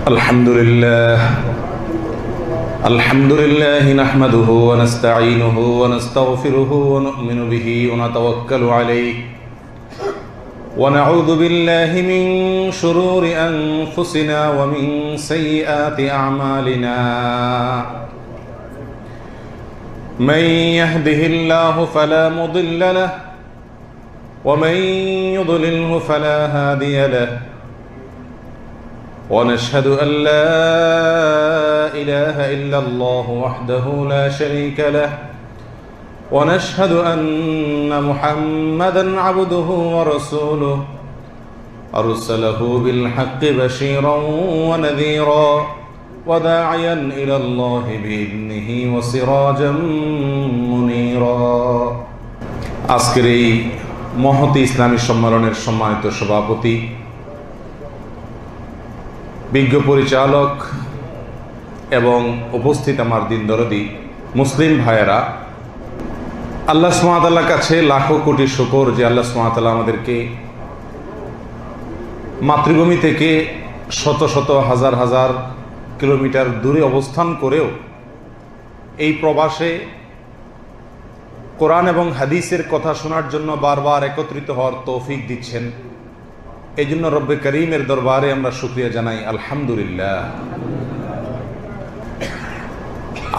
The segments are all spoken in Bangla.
الحمد لله نحمده ونستعينه ونستغفره ونؤمن به ونتوكل عليه ونعوذ بالله من شرور أنفسنا ومن سيئات أعمالنا من يهده الله فلا مضل له ومن يضلله فلا هادي له ونشهد أن لا إله إلا الله وحده لا شريك له ونشهد أن محمدًا عبده ورسوله أرسله بالحق بشيرًا ونذيرًا وداعيًا إلى الله بإذنه وسراجًا منيرًا আজকের এই মহতী ইসলামী সম্মেলনের সম্মানিত সভাপতি, বিজ্ঞ পরিচালক এবং উপস্থিত আমার দিনদরদি মুসলিম ভাইয়েরা, আল্লাহ সুবহানাহু ওয়া তাআলার কাছে লাখো কোটি শুকর যে আল্লাহ সুবহানাহু ওয়া তাআলা আমাদেরকে মাতৃভূমি থেকে শত শত হাজার হাজার কিলোমিটার দূরে অবস্থান করেও এই প্রবাসে কোরআন এবং হাদিসের কথা শোনার জন্য বারবার একত্রিত হওয়ার তৌফিক দিচ্ছেন। এই জন্য রব্বে করিমের দরবারে আমরা শুকরিয়া জানাই, আলহামদুলিল্লাহ।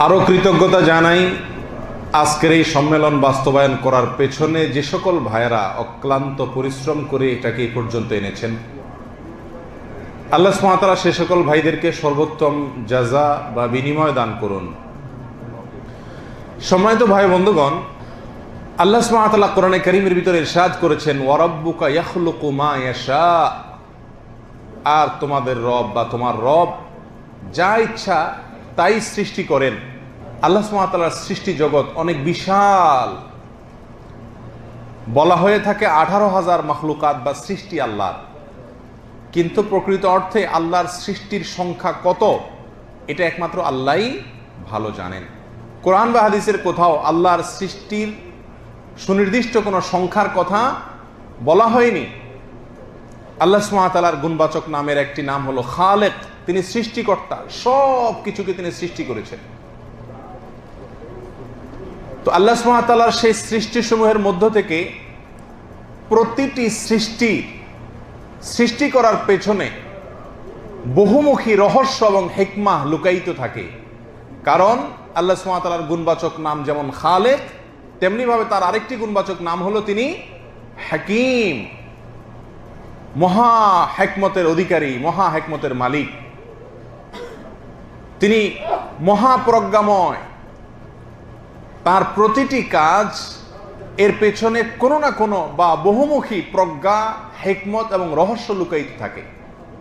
আরও কৃতজ্ঞতা জানাই আজকের এই সম্মেলন বাস্তবায়ন করার পেছনে যে সকল ভাইয়েরা অক্লান্ত পরিশ্রম করে এটাকে এই পর্যন্ত এনেছেন। আল্লাহ সুবহানাহু ওয়া তাআলা সে সকল ভাইদেরকে সর্বোত্তম জাযা বা বিনিময় দান করুন। সম্মানিত ভাই বন্ধুগণ, আল্লাহ সুবহানাহু ওয়া তাআলা কোরআনে কারীমের ভিতরে ইরশাদ করেছেন, ওয়া রাব্বুকা ইয়াখলুকু মা ইয়াশা, আর তোমাদের রব বা তোমার রব যা ইচ্ছা তাই সৃষ্টি করেন। আল্লাহ সুবহানাহু ওয়া তাআলার সৃষ্টি জগৎ অনেক বিশাল। বলা হয়ে থাকে 18,000 মাখলুকাত বা সৃষ্টি আল্লাহর, কিন্তু প্রকৃত অর্থে আল্লাহর সৃষ্টির সংখ্যা কত এটা একমাত্র আল্লাহই ভালো জানেন। কোরআন বা হাদিসের কোথাও আল্লাহর সৃষ্টির সুনির্দিষ্ট কোনো সংখ্যার কথা বলা হয়নি। আল্লাহ সুবহানাহু ওয়া তাআলার গুণবাচক নামের একটি নাম হলো খালেক, তিনি সৃষ্টিকর্তা, সব কিছুকে তিনি সৃষ্টি করেছেন। তো আল্লাহ সুবহানাহু ওয়া তাআলার সেই সৃষ্টিসমূহের মধ্য থেকে প্রতিটি সৃষ্টি করার পেছনে বহুমুখী রহস্য এবং হিকমাহ লুকায়িত থাকে। কারণ আল্লাহ সুবহানাহু ওয়া তাআলার গুণবাচক নাম যেমন খালেক, তেমনি ভাবে তার আরেকটি গুণবাচক নাম হলো তিনি হাকিম, মহা হিকমতের অধিকারী, মহা হিকমতের মালিক। তিনি মহাপ্রজ্ঞাময়। তার প্রতিটি কাজ এর পেছনে কোনো না কোনো বা বহুমুখী প্রজ্ঞা, হিকমত এবং রহস্য লুকায়িত থাকে।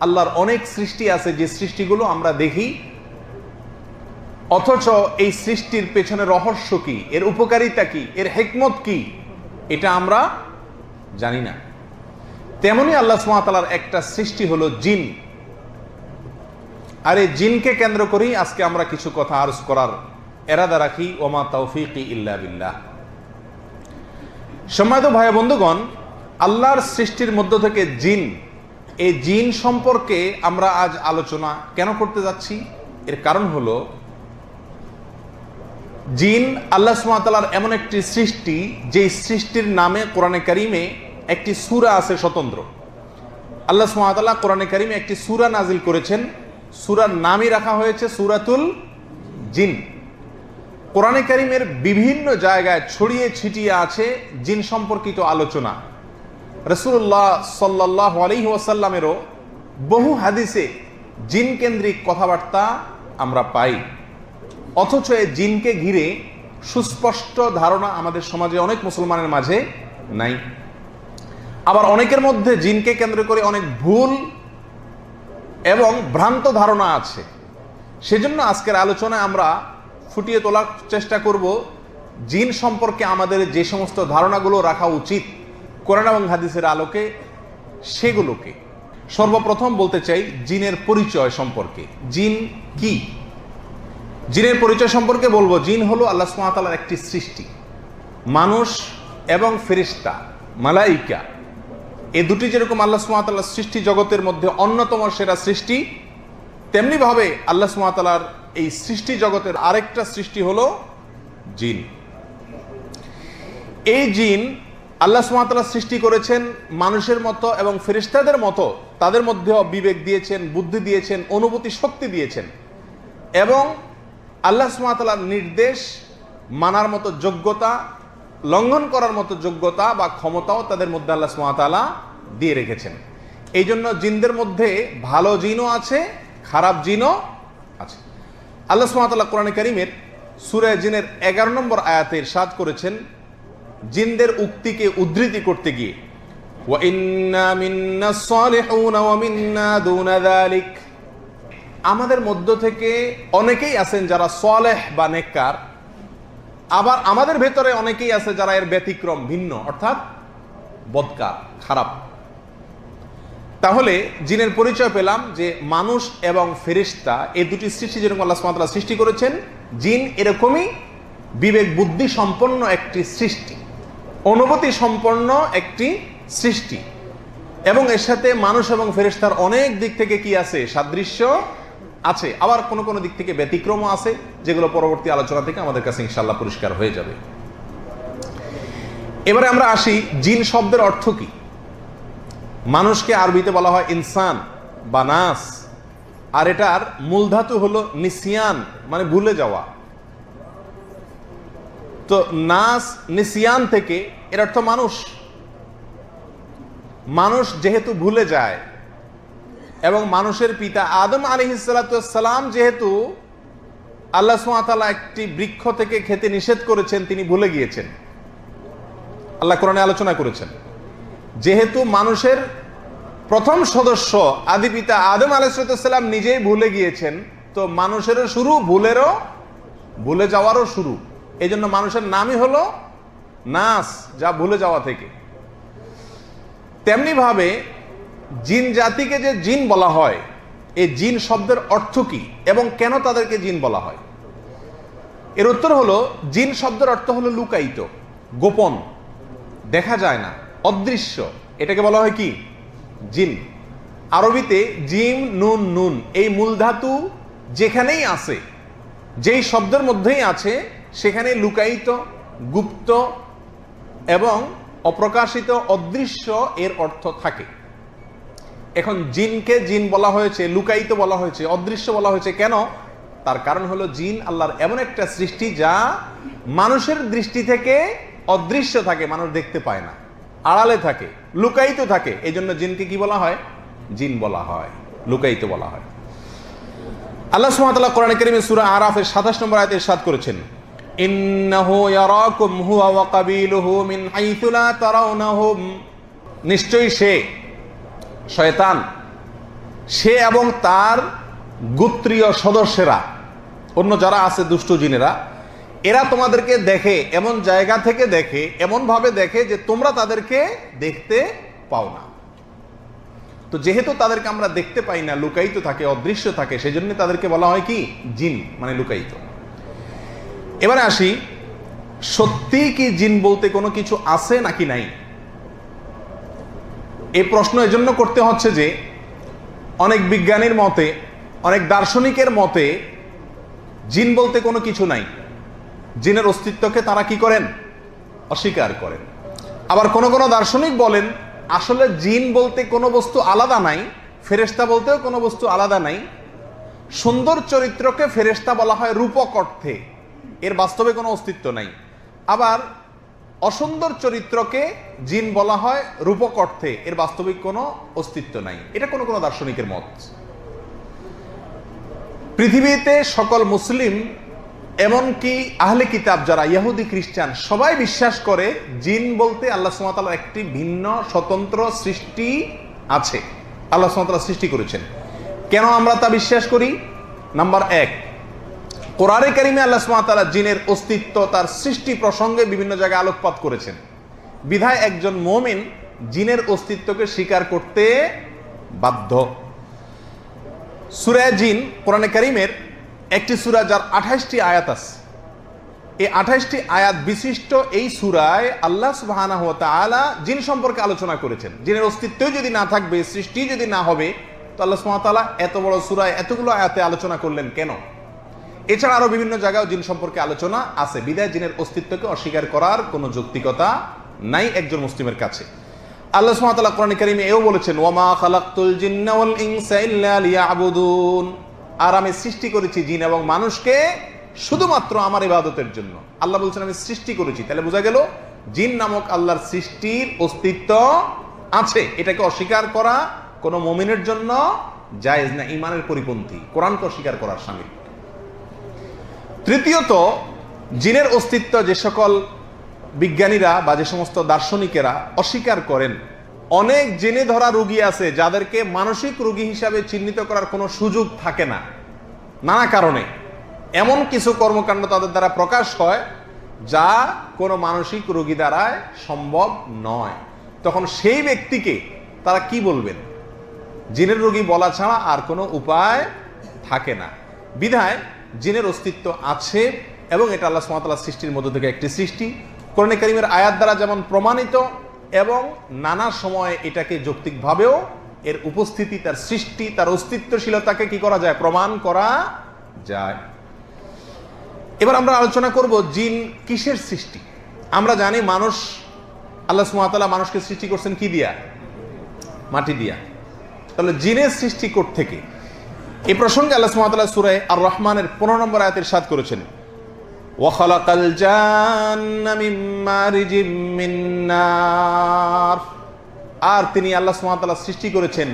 আল্লাহর অনেক সৃষ্টি আছে যে সৃষ্টিগুলো আমরা দেখি, অথচ এই সৃষ্টির পেছনে রহস্য কি, এর উপকারিতা কি, এর হিকমত কি, এটা আমরা জানি না। তেমনি আল্লাহ সুবহানাহু ওয়া তাআলার একটা সৃষ্টি হলো জিন। আর এই জিনকে কেন্দ্র করেই আজকে আমরা কিছু কথা আরজ করার এরাদা রাখি। ওমা তাওফীকি ইল্লা বিল্লাহ। সম্মানিত ভাই বন্ধুগণ, আল্লাহর সৃষ্টির মধ্য থেকে জিন, এই জিন সম্পর্কে আমরা আজ আলোচনা কেন করতে যাচ্ছি? এর কারণ হলো জিন আল্লাহ সুবহানাহু ওয়া তাআলার এমন একটি সৃষ্টি, যে সৃষ্টির নামে কোরআনে কারীমে একটি সূরা আছে স্বতন্ত্র। আল্লাহ সুবহানাহু ওয়া তাআলা কোরআনে কারীমে একটি সূরা নাজিল করেছেন, সূরার নামই রাখা হয়েছে সূরাতুল জিন। কোরআনে কারীমের বিভিন্ন জায়গায় ছড়িয়ে ছিটিয়ে আছে জিন সম্পর্কিত আলোচনা। রাসূলুল্লাহ সাল্লাল্লাহু আলাইহি ওয়াসাল্লামেরও বহু হাদিসে জিন কেন্দ্রিক কথাবার্তা আমরা পাই। অথচ এই জিনকে ঘিরে সুস্পষ্ট ধারণা আমাদের সমাজে অনেক মুসলমানের মাঝে নাই। আবার অনেকের মধ্যে জিনকে কেন্দ্র করে অনেক ভুল এবং ভ্রান্ত ধারণা আছে। সেজন্য আজকের আলোচনায় আমরা ফুটিয়ে তোলার চেষ্টা করব জিন সম্পর্কে আমাদের যে সমস্ত ধারণাগুলো রাখা উচিত কোরআন এবং হাদিসের আলোকে, সেগুলোকে। সর্বপ্রথম বলতে চাই জিনের পরিচয় সম্পর্কে। জিন কি? জিনের পরিচয় সম্পর্কে বলবো, জিন হলো আল্লাহ সুবহানাহু ওয়া তাআলার একটি সৃষ্টি। মানুষ এবং ফেরেশতা, মালাইকা, এই দুটি যেরকম আল্লাহ সুবহানাহু ওয়া তাআলার সৃষ্টি জগতের মধ্যে অন্যতম সেরা সৃষ্টি, তেমনি ভাবে আল্লাহ সুবহানাহু ওয়া তাআলার এই সৃষ্টি জগতের আরেকটা সৃষ্টি হলো জিন। এই জিন আল্লাহ সুবহানাহু ওয়া তাআলা সৃষ্টি করেছেন মানুষের মতো এবং ফেরেশতাদের মতো, তাদের মধ্যেও বিবেক দিয়েছেন, বুদ্ধি দিয়েছেন, অনুভূতি শক্তি দিয়েছেন এবং আল্লাহ সুবহানাহু ওয়া তাআলার নির্দেশ মানার মতো যোগ্যতা, লঙ্ঘন করার মতো যোগ্যতা বা ক্ষমতাও তাদের মধ্যে আল্লাহ সুবহানাহু ওয়া তাআলা দিয়ে রেখেছেন। এই জন্য জিনদের মধ্যে ভালো জিনও আছে, খারাপ জিনও আছে। আল্লাহ সুবহানাহু ওয়া তাআলা কোরআনে কারীমের সূরা জিনের 11 নম্বর আয়াতে ইরশাদ করেছেন জিনদের উক্তিকে উদ্ধৃতি করতে গিয়ে, ওয়া ইন্না মিন্নাস সালিহুনা ওয়া মিন্না দুনা যালিক, আমাদের মধ্য থেকে অনেকেই আছেন যারা সালেহ বা নেককার, আবার আমাদের ভেতরে অনেকেই আছে যারা এর ব্যতিক্রম, ভিন্ন, অর্থাৎ বদকার, খারাপ। তাহলে জিনের পরিচয় পেলাম যে মানুষ এবং ফেরেশতা এই দুটি সৃষ্টি যেরকম আল্লাহ সুবহানাহু ওয়া তাআলা সৃষ্টি করেছেন, জিন এরকমই বিবেক বুদ্ধি সম্পন্ন একটি সৃষ্টি, অনুভূতি সম্পন্ন একটি সৃষ্টি, এবং এর সাথে মানুষ এবং ফেরেশতার অনেক দিক থেকে কি আছে, সাদৃশ্য আছে, আবার কোন কোন দিক থেকে ব্যতিক্রমও আছে, যেগুলো পরবর্তী আলোচনা থেকে আমাদের কাছে ইনশাআল্লাহ পরিষ্কার হয়ে যাবে। এবারে আমরা আসি জিন শব্দের অর্থ কি। মানুষকে আরবিতে বলা হয় ইনসান বা নাস, আর এটার মূল ধাতু হলো নিসিয়ান, মানে ভুলে যাওয়া। তো নাস, নিসিয়ান থেকে এর অর্থ মানুষ। মানুষ যেহেতু ভুলে যায় এবং মানুষের পিতা আদম আলাইহিস সালাতু ওয়াস সালাম যেহেতু আল্লাহ সুবহানাহু ওয়া তাআলা একটি বৃক্ষ থেকে খেতে নিষেধ করেছেন, তিনি ভুলে গিয়েছেন। আল্লাহ কোরআনে আলোচনা করেছেন যেহেতু মানুষের প্রথম সদস্য আদি পিতা আদম আলাইহিস সালাম নিজেই ভুলে গিয়েছেন, তো মানুষেরও শুরু ভুলেরও, ভুলে যাওয়ারও শুরু। এই জন্য মানুষের নামই হলো নাস, যা ভুলে যাওয়া থেকে। তেমনি ভাবে জিন জাতিকে যে জিন বলা হয়, এই জিন শব্দের অর্থ কি এবং কেন তাদেরকে জিন বলা হয়, এর উত্তর হলো জিন শব্দের অর্থ হলো লুকায়িত, গোপন, দেখা যায় না, অদৃশ্য, এটাকে বলা হয় কি, জিন। আরবিতে জিম নুন নুন এই মূল ধাতু যেখানেই আছে, যেই শব্দের মধ্যেই আছে, সেখানে লুকায়িত, গুপ্ত এবং অপ্রকাশিত, অদৃশ্য এর অর্থ থাকে। এখন জিনকে জিন বলা হয়েছে, লুকায়িত বলা হয়েছে, অদৃশ্য বলা হয়েছে কেন? তার কারণ হলো জিন আল্লাহর এমন একটা সৃষ্টি যা মানুষের দৃষ্টি থেকে অদৃশ্য থাকে, মানুষ দেখতে পায় না, আড়ালে থাকে, লুকায়িত থাকে। এই জন্য জিনকে কি বলা হয়, জিন বলা হয়, লুকায়িত বলা হয়। আল্লাহ সুবহানাহু ওয়া তাআলা কোরআনে কারীমে সূরা আরাফের 27 নম্বর আয়াতে ইরশাদ করেছেন, ইন্নাহু ইয়ারাকুম হুয়া ওয়া কাবিলুহু মিন হাইথু লা তারাউনাহুম, নিশ্চয়ই সে, শয়তান, সে এবং তার গোত্রীয় সদস্যরা, অন্য যারা আছে দুষ্ট জিনেরা, এরা তোমাদেরকে দেখে, এমন জায়গা থেকে দেখে, এমন ভাবে দেখে যে তোমরা তাদেরকে দেখতে পাও না। তো যেহেতু তাদেরকে আমরা দেখতে পাই না, লুকায়িত থাকে, অদৃশ্য থাকে, সেজন্য তাদেরকে বলা হয় কি, জিন, মানে লুকায়িত। এবারে আসি, সত্যি কি জিন বলতে কোনো কিছু আছে নাকি নাই? এই প্রশ্ন এজন্য করতে হচ্ছে যে অনেক বিজ্ঞানীর মতে, অনেক দার্শনিকের মতে জিন বলতে কোনো কিছু নাই, জিনের অস্তিত্বকে তারা কি করেন, অস্বীকার করেন। আবার কোন কোন দার্শনিক বলেন আসলে জিন বলতে কোনো বস্তু আলাদা নাই, ফেরেশতা বলতেও কোনো বস্তু আলাদা নাই। সুন্দর চরিত্রকে ফেরেশতা বলা হয় রূপক অর্থে, এর বাস্তবে কোনো অস্তিত্ব নাই। আবার অসুন্দর চরিত্রকে জিন বলা হয় রূপক অর্থে, এর বাস্তবিক কোনো অস্তিত্ব নাই। এটা কোন কোন দার্শনিকের মত। পৃথিবীতে সকল মুসলিম, এমনকি আহলে কিতাব যারা ইহুদি খ্রিস্টান, সবাই বিশ্বাস করে জিন বলতে আল্লাহ সুবহানাহু ওয়া তাআলার একটি ভিন্ন স্বতন্ত্র সৃষ্টি আছে, আল্লাহ সুবহানাহু ওয়া তাআলা সৃষ্টি করেছেন। কেন আমরা তা বিশ্বাস করি? নাম্বার 1, কোরআনে কারিমে আল্লাহ সুবহানাহু ওয়া তাআলা জিনের অস্তিত্ব, তার সৃষ্টি প্রসঙ্গে বিভিন্ন জায়গায় আলোকপাত করেছেন। বিধায় একজন মুমিন জিনের অস্তিত্বকে স্বীকার করতে বাধ্য। সূরা জিন কোরআনে কারিমের একটি সূরা যার 28টি আয়াত আছে। এই 28টি আয়াত বিশিষ্ট এই সূরায় আল্লাহ সুবহানাহু ওয়া তাআলা জিন সম্পর্কে আলোচনা করেছেন। জিনের অস্তিত্ব যদি না থাকবে, সৃষ্টি যদি না হবে, তো আল্লাহ সুবহানাহু ওয়া তাআলা এত বড় সূরায় এতগুলো আয়াতে আলোচনা করলেন কেন? এছাড়া আরো বিভিন্ন জায়গায় জিন সম্পর্কে আলোচনা আছে, বিদায় জিনের অস্তিত্বকে অস্বীকার করার কোনো যৌক্তিকতা নাই একজন মুসলিমের কাছে। আল্লাহ সুবহানাহু ওয়া তাআলা কোরআনে কারীমে এও বলেছেন, ওয়ামা খালাকতুল জিন্না ওয়াল ইনসা ইল্লা লিয়াবুদুন, আর আমি সৃষ্টি করেছি জিন এবং মানুষকে শুধুমাত্র আমার ইবাদতের জন্য। আল্লাহ বলছেন আমি সৃষ্টি করেছি, তাহলে বোঝা গেল জিন নামক আল্লাহর সৃষ্টির অস্তিত্ব আছে। এটাকে অস্বীকার করা কোনো মুমিনের জন্য জায়েজ না, ঈমানের পরিপন্থী, কোরআনকে অস্বীকার করার শামিল। তৃতীয়ত, জিনের অস্তিত্ব যে সকল বিজ্ঞানীরা বা যে সমস্ত দার্শনিকেরা অস্বীকার করেন, অনেক জেনে ধরা রোগী আছে যাদেরকে মানসিক রোগী হিসাবে চিহ্নিত করার কোনো সুযোগ থাকে না, নানা কারণে এমন কিছু কর্মকাণ্ড তাদের দ্বারা প্রকাশ হয় যা কোনো মানসিক রোগী দ্বারায় সম্ভব নয়। তখন সেই ব্যক্তিকে তারা কি বলবেন? জিনের রোগী বলা ছাড়া আর কোনো উপায় থাকে না। বিধায় জিনের অস্তিত্ব আছে এবং এটা আল্লাহ সুবহানাহু ওয়া তাআলার সৃষ্টির মধ্য থেকে একটি সৃষ্টি। কোরআনে কারীমের আয়াত দ্বারা যেমন প্রমাণিত এবং নানা সময়ে এটাকে যৌক্তিকভাবেও এর উপস্থিতি, তার সৃষ্টি, তার অস্তিত্বশীলতাকে কি করা যায়? প্রমাণ করা যায়। এবার আমরা আলোচনা করব জিন কিসের সৃষ্টি। আমরা জানি মানুষ, আল্লাহ সুবহানাহু ওয়া তাআলা মানুষকে সৃষ্টি করছেন কি দিয়া? মাটি দিয়া। তাহলে জিনের সৃষ্টি থেকে এই প্রসঙ্গে আল্লাহ সুবহানাহু ওয়া তাআলা সূরা আর রহমানের 15 নম্বর আয়াতে ইরশাদ করেছেন, ওয়া খালাকাল জান্না মিন মারিজিম মিন নার, আর তিনি আল্লাহ সুবহানাহু ওয়া তাআলা সৃষ্টি করেছেন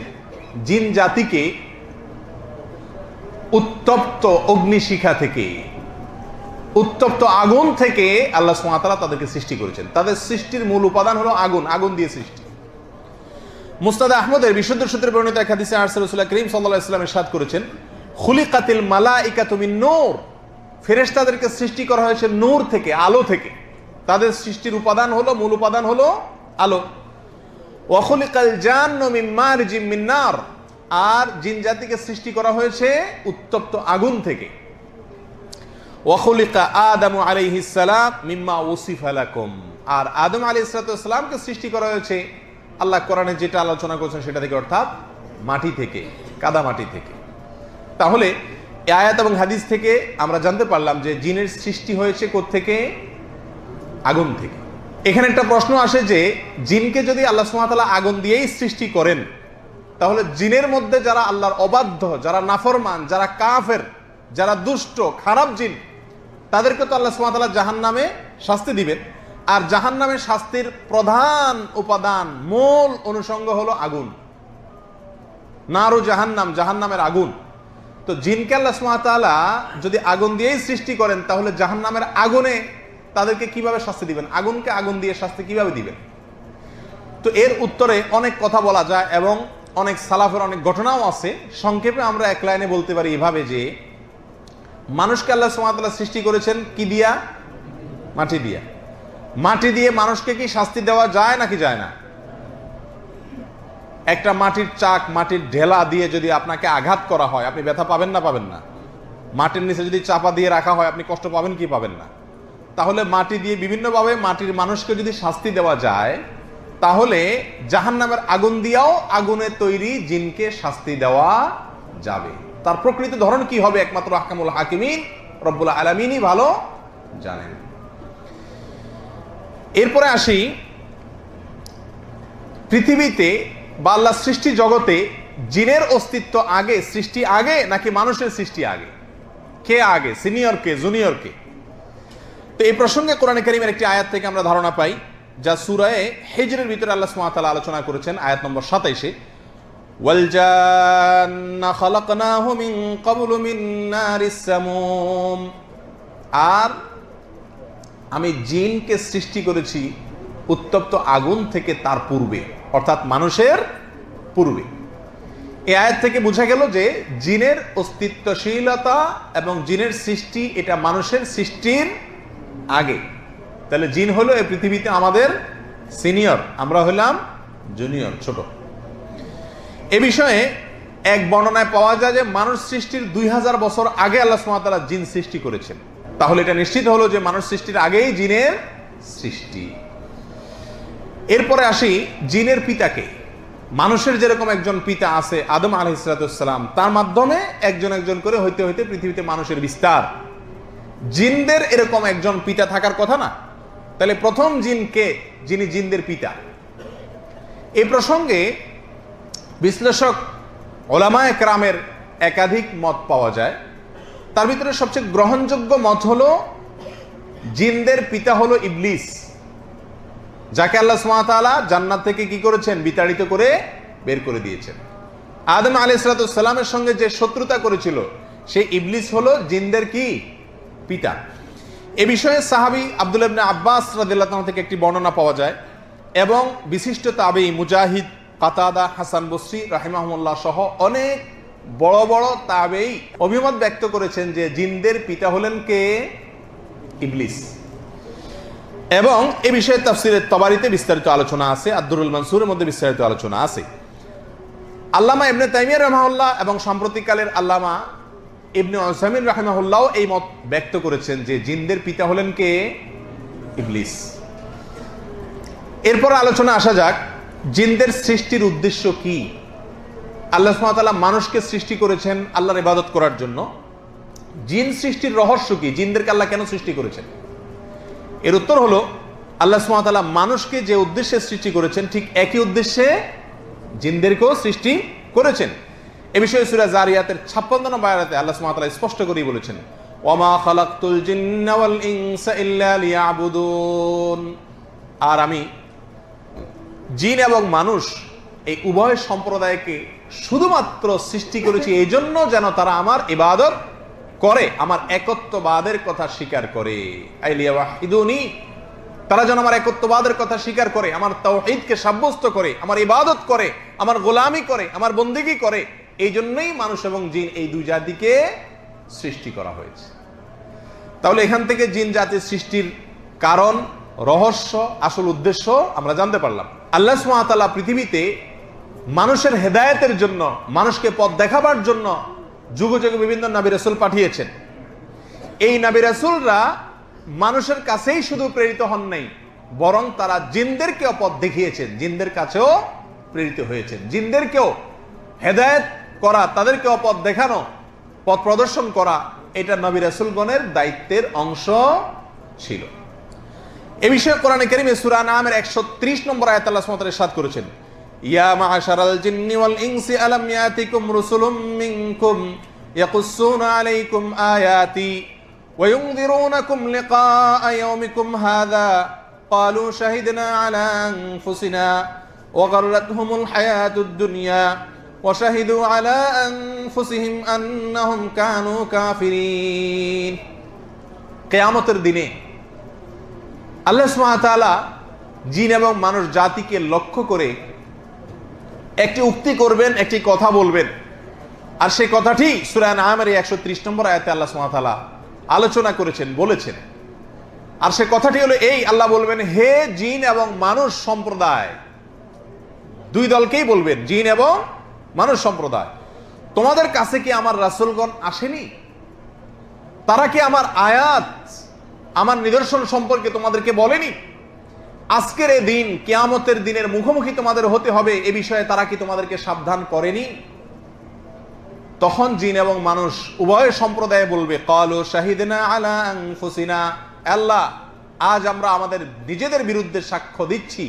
জিন জাতিকে উত্তপ্ত অগ্নিশিখা থেকে, উত্তপ্ত আগুন থেকে আল্লাহ সুবহানাহু ওয়া তাআলা তাদেরকে সৃষ্টি করেছেন। তাদের সৃষ্টির মূল উপাদান হলো আগুন, আগুন দিয়ে সৃষ্টি। মুসনাদ আহমদের বিশুদ্ধ সূত্রে বর্ণিত এক হাদিসে রাসূলুল্লাহ করিম সাল্লাল্লাহু আলাইহি ওয়াসাল্লাম ইরশাদ করেছেন, খুলিকাতিল মালাইকাতু মিন নূর, ফেরেশতাদেরকে সৃষ্টি করা হয়েছে নূর থেকে, আলো থেকে। তাদের সৃষ্টির উপাদান হলো, মূল উপাদান হলো আলো। ওয়া খুলিকাল জান্নু মিন মারজিম মিন নার, আর জিন জাতিকে সৃষ্টি করা হয়েছে উত্তপ্ত আগুন থেকে। ওয়া খুলিকা আদামু আলাইহিস সালাম মিম্মা উসিফা লাকুম, আর আদম আলাইহিস সালামকে সৃষ্টি করা হয়েছে আল্লাহ কোরআনে যেটা আলোচনা করেছেন সেটা থেকে, অর্থাৎ মাটি থেকে, কাদা মাটি থেকে। তাহলে এই আয়াত এবং হাদিস থেকে আমরা জানতে পারলাম যে জিনের সৃষ্টি হয়েছে কোত্থেকে? আগুন থেকে। এখানে একটা প্রশ্ন আসে যে জিনকে যদি আল্লাহ সুবহানাহু ওয়া তাআলা আগুন দিয়েই সৃষ্টি করেন, তাহলে জিনের মধ্যে যারা আল্লাহর অবাধ্য, যারা নাফরমান, যারা কাফের, যারা দুষ্ট খারাপ জিন, তাদেরকে তো আল্লাহ সুবহানাহু ওয়া তাআলা জাহান্নামে শাস্তি দিবেন। আর জাহান্নামের শাস্তির প্রধান উপাদান, মূল অনুষঙ্গ হলো আগুন, নারু জাহান্নাম, জাহান্নামের আগুন। তো জিনকে আল্লাহ সুবহানাহু ওয়া তাআলা যদি আগুন দিয়েই সৃষ্টি করেন, তাহলে জাহান্নামের আগুনে তাদেরকে কিভাবে শাস্তি দিবেন? আগুনকে আগুন দিয়ে শাস্তি কিভাবে দিবেন? তো এর উত্তরে অনেক কথা বলা যায় এবং অনেক সালাফের অনেক ঘটনাও আছে। সংক্ষেপে আমরা এক লাইনে বলতে পারি এভাবে যে মানুষকে আল্লাহ সুবহানাহু ওয়া তাআলা সৃষ্টি করেছেন কি দিয়া? মাটি দিয়া। মাটি দিয়ে মানুষকে কি শাস্তি দেওয়া যায় নাকি যায় না? একটা মাটির চাক, মাটির ঢেলা দিয়ে যদি আপনাকে আঘাত করা হয়, আপনি ব্যথা পাবেন না পাবেন না? মাটির নিচে যদি চাপা দিয়ে রাখা হয়, আপনি কষ্ট পাবেন কি পাবেন না? তাহলে মাটি দিয়ে বিভিন্নভাবে মাটির মানুষকে যদি শাস্তি দেওয়া যায়, তাহলে জাহান্নামের আগুন দিয়েও আগুনে তৈরি জিনকে শাস্তি দেওয়া যাবে। তার প্রকৃত ধরন কি হবে একমাত্র আহকামুল হাকিমিন রব্বুল আলামিনই ভালো জানেন। এরপরে আসি, পৃথিবীতে বা আল্লাহর সৃষ্টি জগতে জিনের অস্তিত্ব আগে, সৃষ্টি আগে নাকি মানুষের সৃষ্টি আগে? কে আগে? সিনিয়র কে, জুনিয়র কে? তো এই প্রসঙ্গে কোরআনে কারীমের একটি আয়াত থেকে আমরা ধারণা পাই, যা সূরা হিজরের ভিতরে আল্লাহ সুবহানাহু ওয়া তাআলা আলোচনা করেছেন আয়াত নম্বর 27-এ, ওয়াল জান্না খালাকনাহু মিন ক্বাবলু মিন নারিস সামুম, আর আমি জিনকে সৃষ্টি করেছি উত্তপ্ত আগুন থেকে তার পূর্বে, অর্থাৎ মানুষের পূর্বে। এই আয়াত থেকে বোঝা গেল যে জিনের অস্তিত্বশীলতা এবং জিনের সৃষ্টি এটা মানুষের সৃষ্টির আগে। তাহলে জিন হলো এই পৃথিবীতে আমাদের সিনিয়র, আমরা হলাম জুনিয়র, ছোট। এ বিষয়ে এক বর্ণনায় পাওয়া যায় যে মানুষ সৃষ্টির 2000 বছর আগে আল্লাহ সুবহানাহু ওয়া তাআলা জিন সৃষ্টি করেছেন। তাহলে এটা নিশ্চিত হলো যে মানুষ সৃষ্টির আগেই জিনের সৃষ্টি। এরপরে আসি জিনের পিতাকে। মানুষের যেরকম একজন পিতা আছে আদম আলাইহিসসালাম, তার মাধ্যমে একজন একজন করে হইতে হইতে পৃথিবীতে মানুষের বিস্তার। জিনদের এরকম একজন পিতা থাকার কথা না? তাহলে প্রথম জিন কে, যিনি জিনদের পিতা? এই প্রসঙ্গে বিশ্লেষক ওলামায়ে কেরামের একাধিক মত পাওয়া যায়। তার ভিতরে সবচেয়ে গ্রহণযোগ্য মত হলো জিনদের পিতা হলো ইবলিস, যাকে আল্লাহ সুবহানাহু ওয়া তাআলা জান্নাত থেকে কি করেছেন? বিতাড়িত করে বের করে দিয়েছেন। আদম আলাইহিসসালামের সঙ্গে যে শত্রুতা করেছিল সেই ইবলিস হলো জিনদের কি? পিতা। এ বিষয়ে সাহাবী আব্দুল্লাহ ইবনে আব্বাস রাদিয়াল্লাহু তাআলা থেকে একটি বর্ণনা পাওয়া যায় এবং বিশিষ্ট তাবেঈ মুজাহিদ, কাতাদা, হাসান বসরি রাহিমাহুমুল্লাহ সহ অনেক বড় বড় তাবেঈ অভিমত ব্যক্ত করেছেন যে জিনদের পিতা হলেন কে? ইবলিস। এবং এ বিষয়ে তাফসীরে তবারিতে বিস্তারিত আলোচনা আছে, আদ-দুরুল মানসুরের মধ্যে বিস্তারিত আলোচনা আছে। আল্লামা ইবনে তাইমিয়া রাহিমাহুল্লাহ এবং সাম্প্রতিককালের আল্লামা ইবনে উসাইমিন রাহিমাহুল্লাহ এই মত ব্যক্ত করেছেন যে জিনদের পিতা হলেন কে? ইবলিস। এরপর আলোচনা আসা যাক জিনদের সৃষ্টির উদ্দেশ্য কি। আল্লাহ সুবহানাহু ওয়া তাআলা মানুষকে সৃষ্টি করেছেন আল্লাহর ইবাদত করার জন্য। জিন সৃষ্টির রহস্য কি? জিনদেরকে আল্লাহ কেন সৃষ্টি করেছেন? এর উত্তর হলো আল্লাহ সুবহানাহু ওয়া তাআলা মানুষকে যে উদ্দেশ্যে সৃষ্টি করেছেন ঠিক একই উদ্দেশ্যে জিনদেরকেও সৃষ্টি করেছেন। এ বিষয়ে সূরা জারিয়াতের 56 নম্বর আয়াতে আল্লাহ সুবহানাহু ওয়া তাআলা স্পষ্ট করেই বলেছেন, ওয়ামা খালাকতুল জিন্না ওয়াল ইনসা ইল্লা লিয়াবুদুন। আর আমি জিন এবং মানুষ এই উভয় সম্প্রদায়কে শুধুমাত্র সৃষ্টি করেছি এই জন্য যেন তারা আমার ইবাদত করে, আমার একত্ববাদের কথা স্বীকার করে। আইলিয়াওয়াহিদুনি, তারা যেন আমার একত্ববাদের কথা স্বীকার করে, আমার তাওহীদকে সাব্যস্ত করে, আমার ইবাদত করে, আমার গোলামি করে, আমার বন্দেগী করে। এই জন্যই মানুষ এবং জিন এই দুই জাতিকে সৃষ্টি করা হয়েছে। তাহলে এখান থেকে জিন জাতির সৃষ্টির কারণ, রহস্য, আসল উদ্দেশ্য আমরা জানতে পারলাম। আল্লাহ সুবহানাহু ওয়া তাআলা পৃথিবীতে মানুষের হেদায়েতের জন্য, মানুষকে পথ দেখাবার জন্য যুগে যুগে বিভিন্ন নবী রাসূল পাঠিয়েছেন। এই নবী রাসূলরা মানুষের কাছেই শুধু প্রেরিত হন নাই, বরং তারা জিনদেরকেও পথ দেখিয়েছেন, জিনদের কাছেও প্রেরিত হয়েছেন। জিনদেরকেও হেদায়েত করা, তাদেরকেও পথ দেখানো, পথ প্রদর্শন করা, এটা নবী রাসূলগণের দায়িত্বের অংশ ছিল। এ বিষয়ে কোরআনে কারীমে সূরা আনআমের 130 নম্বর আয়াতে আল্লাহ সুবহানাহু ওয়া তাআলা ইরশাদ করেছেন, ইয়া মা'শারাল জিন্নি ওয়াল ইনসি আলাম ইয়াতিকুম রুসুলুম মিনকুম ইয়াকুসসুনা আলাইকুম আয়াতি ওয়া ইউনযিরুনাকুম লিকাআ ইয়াওমিকুম হাযা ক্বালু শাহিদনা আলা আনফুসিনা ওয়া গাররাতহুমুল হায়াতুদ দুনিয়া ওয়া শাহিদু আলা আনফুসিহিম আন্নাহুম কানু কাফিরিন। কিয়ামতের দিনে আল্লাহ সুবহানাহু ওয়া তাআলা জিন এবং মানুষ জাতিকে লক্ষ্য করে একটি উক্তি করবেন, একটি কথা বলবেন। আর সেই কথাটি সূরা আনআমের 130 নম্বর আয়াতে আল্লাহ সুবহানাহু ওয়া তাআলা আলোচনা করেছেন, বলেছেন। আর সেই কথাটি হলো এই, আল্লাহ বলবেন, হে জিন এবং মানুষ সম্প্রদায়, দুই দলকেই বলবেন, জিন এবং মানুষ সম্প্রদায়, তোমাদের কাছে কি আমার রাসূলগণ আসেনি? তারা কি আমার আয়াত, আমার নিদর্শন সম্পর্কে তোমাদেরকে বলেনি? আজকের এই দিন, কিয়ামতের দিনের মুখোমুখি তোমাদের হতে হবে, এ বিষয়ে তারা কি তোমাদেরকে সাবধান করেনি? তখন জিন এবং মানুষ উভয় সম্প্রদায় বলবে, ক্বালু শাহিদনা আলা আনফুসিনা, আল্লাহ, আজ আমরা আমাদের নিজেদের বিরুদ্ধে সাক্ষ্য দিচ্ছি,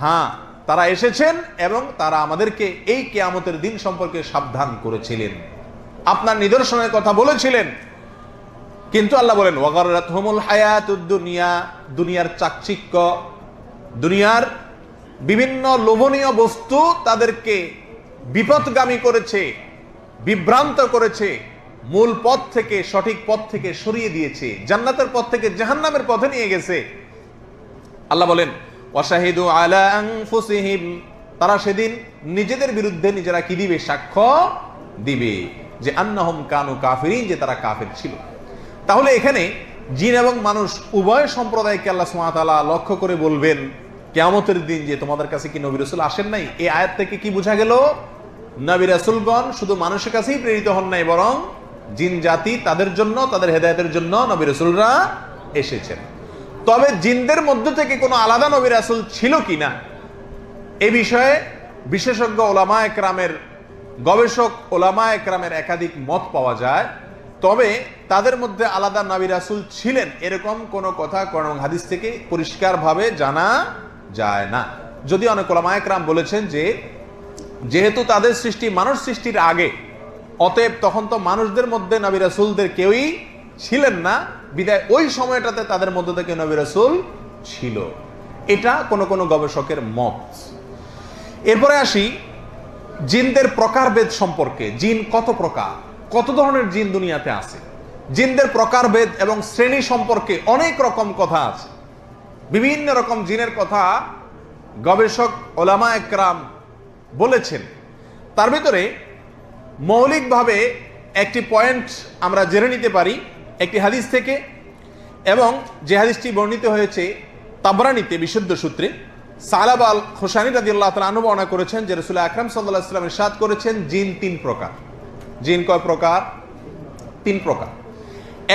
হ্যাঁ তারা এসেছেন এবং তারা আমাদেরকে এই কিয়ামতের দিন সম্পর্কে সাবধান করেছিলেন, আপনার নিদর্শনের কথা বলেছিলেন। কিন্তু আল্লাহ বলেন, ওয়া গাররাতহুমুল হায়াতুদ দুনিয়া, দুনিয়ার চাকচিক্য, দুনিয়ার বিভিন্ন লোভনীয় বস্তু তাদেরকে বিপথগামী করেছে, বিভ্রান্ত করেছে, মূল পথ থেকে, সঠিক পথ থেকে সরিয়ে দিয়েছে, জান্নাতের পথ থেকে জাহান্নামের পথে নিয়ে গেছে। আল্লাহ বলেন, ওয়া শাহিদু আলা আনফুসিহিম, তারা সেদিন নিজেদের বিরুদ্ধে নিজেরা কি দিবে? সাক্ষ্য দিবে যে আন্নাহুম কানু কাফিরিন, যে তারা কাফের ছিল। তাহলে এখানে জিন এবং মানুষ উভয় সম্প্রদায়কে আল্লাহ সুবহানাহু ওয়া তাআলা লক্ষ্য করে বলবেন কিয়ামতের দিন যে তোমাদের কাছে কি নবী রাসূল আসেন নাই? এই আয়াত থেকে কি বোঝা গেল? নবী রাসূলগণ শুধু মানুষের কাছেই প্রেরিত হন নাই, বরং জিন জাতি, তাদের জন্য, তাদের হেদায়েতের জন্য নবী রাসূলরা এসেছেন। তবে জিনদের মধ্য থেকে কোনো আলাদা নবী রাসূল ছিল কিনা এ বিষয়ে বিশেষজ্ঞ ওলামা একরামের, গবেষক ওলামা একরামের একাধিক মত পাওয়া যায়, তবে তাদের মধ্যে আলাদা নবী রাসূল ছিলেন এরকম কোনো কথা কোরআন এবং হাদিস থেকে পরিষ্কারভাবে জানা যায় না। যদি অনেক ওলামা একরাম বলেছেন যে যেহেতু তাদের সৃষ্টি মানুষ সৃষ্টির আগে, অতএব তখন তো মানুষদের মধ্যে নবী রাসূলদের কেউই ছিলেন না, বিদায় ওই সময়টাতে তাদের মধ্যে থেকে নবী রাসূল ছিল। এটা কোনো কোনো গবেষকের মত। এরপরে আসি জিনদের প্রকারভেদ সম্পর্কে। জিন কত প্রকার, কত ধরনের জিন দুনিয়াতে আছে, জিনদের প্রকারভেদ এবং শ্রেণী সম্পর্কে অনেক রকম কথা আছে। বিভিন্ন রকম জিনের কথা গবেষক ওলামা একরাম বলেছেন। তার ভিতরে মৌলিকভাবে একটি পয়েন্ট আমরা জেনে নিতে পারি একটি হাদিস থেকে, এবং যে হাদিসটি বর্ণিত হয়েছে তাবরানীতে বিশুদ্ধ সূত্রে। সালাব আল খুশানি রাদিয়াল্লাহু তাআলা আনহু বর্ণনা করেছেন যে রাসূল আকরাম সাল্লাল্লাহু আলাইহি ওয়াসাল্লাম ইরশাদ করেছেন, জিন তিন প্রকার। জিন কয় প্রকার? তিন প্রকার।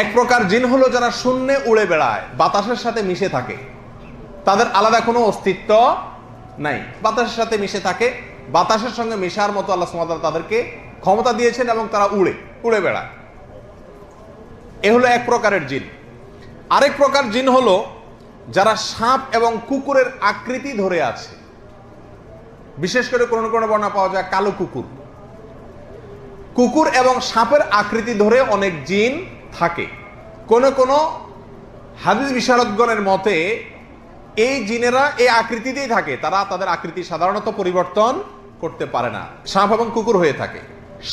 এক প্রকার জিন হলো যারা শূন্যে উড়ে বেড়ায়, বাতাসের সাথে মিশে থাকে, তাদের আলাদা কোনো অস্তিত্ব নাই, বাতাসের সাথে মিশে থাকে, বাতাসের সঙ্গে মিশার মতো আল্লাহ সুবহানাহু ওয়া তাআলা তাদেরকে ক্ষমতা দিয়েছেন এবং তারা উড়ে বেড়ায়। এ হলো এক প্রকারের জিন। আরেক প্রকার জিন হলো যারা সাপ এবং কুকুরের আকৃতি ধরে আছে। বিশেষ করে কোন কোন বর্ণনা পাওয়া যায় কালো কুকুর। কুকুর এবং সাপের আকৃতি ধরে অনেক জিন থাকে। কোন কোন হাদিস বিশারদগণের মতে এই জিনেরা এই আকৃতিতেই থাকে, তারা তাদের আকৃতি সাধারণত পরিবর্তন করতে পারে না, সাপ এবং কুকুর হয়ে থাকে।